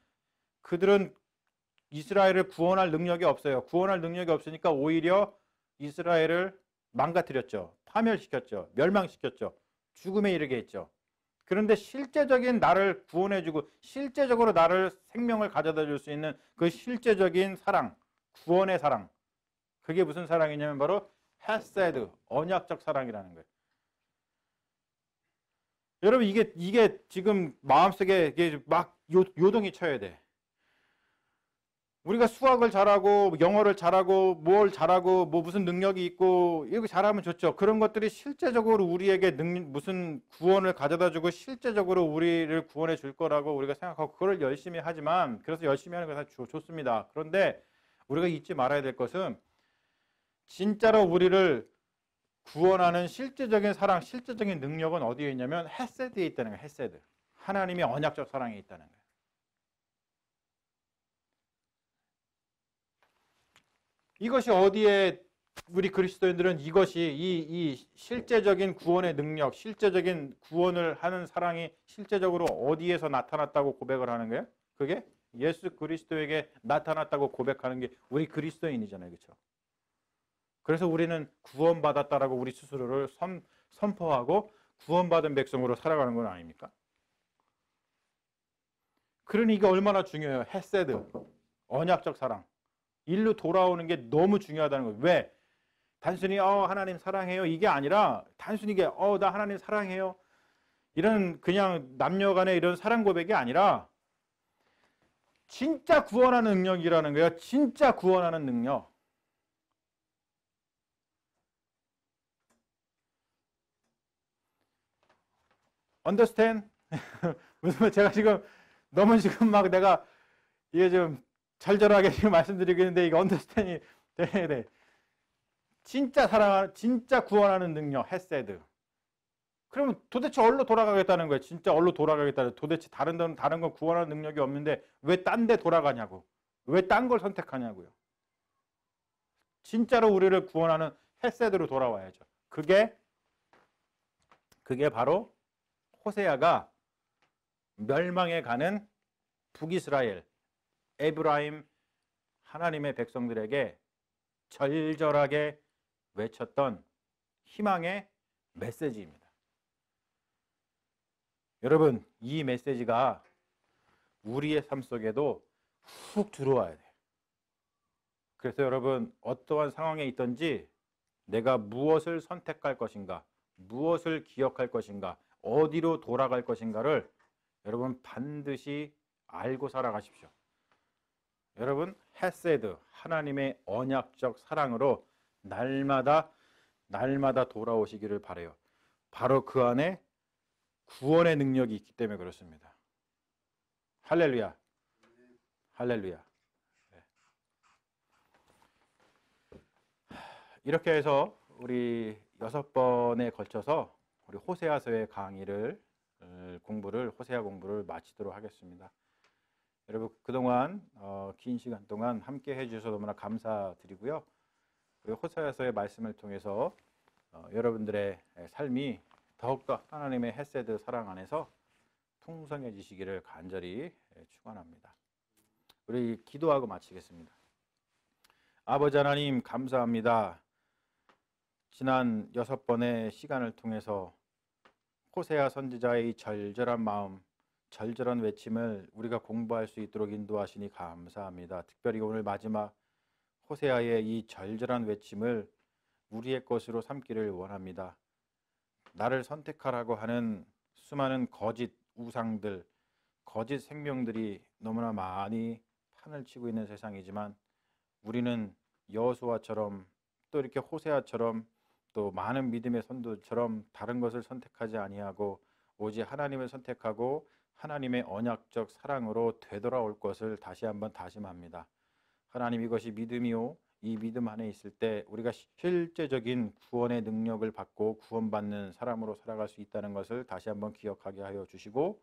그들은 이스라엘을 구원할 능력이 없어요. 구원할 능력이 없으니까 오히려 이스라엘을 망가뜨렸죠. 파멸시켰죠. 멸망시켰죠. 죽음에 이르게 했죠. 그런데 실제적인 나를 구원해주고 실제적으로 나를 생명을 가져다 줄 수 있는 그 실제적인 사랑, 구원의 사랑, 그게 무슨 사랑이냐면 바로 헤세드, 언약적 사랑이라는 거예요. 여러분, 이게 지금 마음속에 이게 막 요동이 쳐야 돼. 우리가 수학을 잘하고 영어를 잘하고 뭘 잘하고 무슨 능력이 있고 이렇게 잘하면 좋죠. 그런 것들이 실제적으로 우리에게 무슨 구원을 가져다 주고 실제적으로 우리를 구원해 줄 거라고 우리가 생각하고 그걸 열심히 하지만, 그래서 열심히 하는 건 다 좋습니다. 그런데 우리가 잊지 말아야 될 것은, 진짜로 우리를 구원하는 실제적인 사랑, 실제적인 능력은 어디에 있냐면 헤세드에 있다는 거예요. 헤세드. 하나님의 언약적 사랑에 있다는 거예요. 이것이 어디에, 우리 그리스도인들은 이것이 이 실제적인 구원의 능력, 실제적인 구원을 하는 사랑이 실제적으로 어디에서 나타났다고 고백을 하는 거예요? 그게 예수 그리스도에게 나타났다고 고백하는 게 우리 그리스도인이잖아요. 그렇죠? 그래서 우리는 구원받았다라고 우리 스스로를 선포하고 구원받은 백성으로 살아가는 건 아닙니까? 그러니 이게 얼마나 중요해요. 헤세드, 언약적 사랑. 일로 돌아오는 게 너무 중요하다는 거예요. 왜? 단순히 하나님 사랑해요 이게 아니라, 단순히 이게 나 하나님 사랑해요 이런 그냥 남녀 간의 이런 사랑 고백이 아니라 진짜 구원하는 능력이라는 거예요. 진짜 구원하는 능력. Understand? 무슨 제가 지금 너무 지금 막 내가 이게 좀 절절하게 지금 말씀드리고 있는데 이게 언더스탠이 돼야 돼. 진짜 사랑하는, 진짜 구원하는 능력, 헤세드. 그러면 도대체 어디로 돌아가겠다는 거예요? 진짜 어디로 돌아가겠다는, 도대체 다른 건 구원하는 능력이 없는데 왜 딴 데 돌아가냐고. 왜 딴 걸 선택하냐고요. 진짜로 우리를 구원하는 헤세드로 돌아와야죠. 그게 바로 호세아가 멸망해 가는 북이스라엘, 에브라임 하나님의 백성들에게 절절하게 외쳤던 희망의 메시지입니다. 여러분, 이 메시지가 우리의 삶 속에도 훅 들어와야 돼요. 그래서 여러분, 어떠한 상황에 있든지 내가 무엇을 선택할 것인가, 무엇을 기억할 것인가, 어디로 돌아갈 것인가를 여러분 반드시 알고 살아가십시오. 여러분 헤세드, 하나님의 언약적 사랑으로 날마다 돌아오시기를 바라요. 바로 그 안에 구원의 능력이 있기 때문에 그렇습니다. 할렐루야. 할렐루야. 네. 이렇게 해서 우리 6번에 걸쳐서 우리 호세아서의 강의를 호세아 공부를 마치도록 하겠습니다. 여러분 그동안 긴 시간 동안 함께 해주셔서 너무나 감사드리고요. 우리 호세아서의 말씀을 통해서 여러분들의 삶이 더욱더 하나님의 헤세드 사랑 안에서 풍성해지시기를 간절히 축원합니다. 우리 기도하고 마치겠습니다. 아버지 하나님 감사합니다. 지난 6번의 시간을 통해서 호세아 선지자의 절절한 마음, 절절한 외침을 우리가 공부할 수 있도록 인도하시니 감사합니다. 특별히 오늘 마지막 호세아의 이 절절한 외침을 우리의 것으로 삼기를 원합니다. 나를 선택하라고 하는 수많은 거짓 우상들, 거짓 생명들이 너무나 많이 판을 치고 있는 세상이지만 우리는 여호수아처럼 또 이렇게 호세아처럼 또 많은 믿음의 선도처럼 다른 것을 선택하지 아니하고 오직 하나님을 선택하고 하나님의 언약적 사랑으로 되돌아올 것을 다시 한번 다짐합니다. 하나님 이것이 믿음이요, 이 믿음 안에 있을 때 우리가 실제적인 구원의 능력을 받고 구원받는 사람으로 살아갈 수 있다는 것을 다시 한번 기억하게 하여 주시고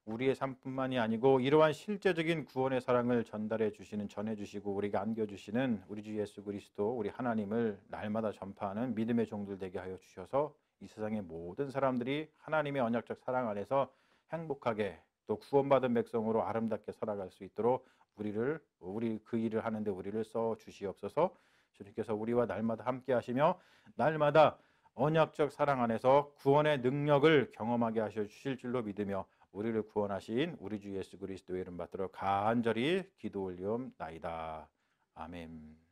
우리의 삶뿐만이 아니고 이러한 실제적인 구원의 사랑을 전달해 주시는, 전해 주시고 우리가 안겨주시는 우리 주 예수 그리스도 우리 하나님을 날마다 전파하는 믿음의 종들 되게 하여 주셔서 이 세상의 모든 사람들이 하나님의 언약적 사랑 안에서 행복하게 또 구원받은 백성으로 아름답게 살아갈 수 있도록 우리 그 일을 하는데 우리를 써 주시옵소서. 주님께서 우리와 날마다 함께 하시며 날마다 언약적 사랑 안에서 구원의 능력을 경험하게 하셔 주실 줄로 믿으며 우리를 구원하신 우리 주 예수 그리스도의 이름 받들어 간절히 기도 올리옵나이다. 아멘.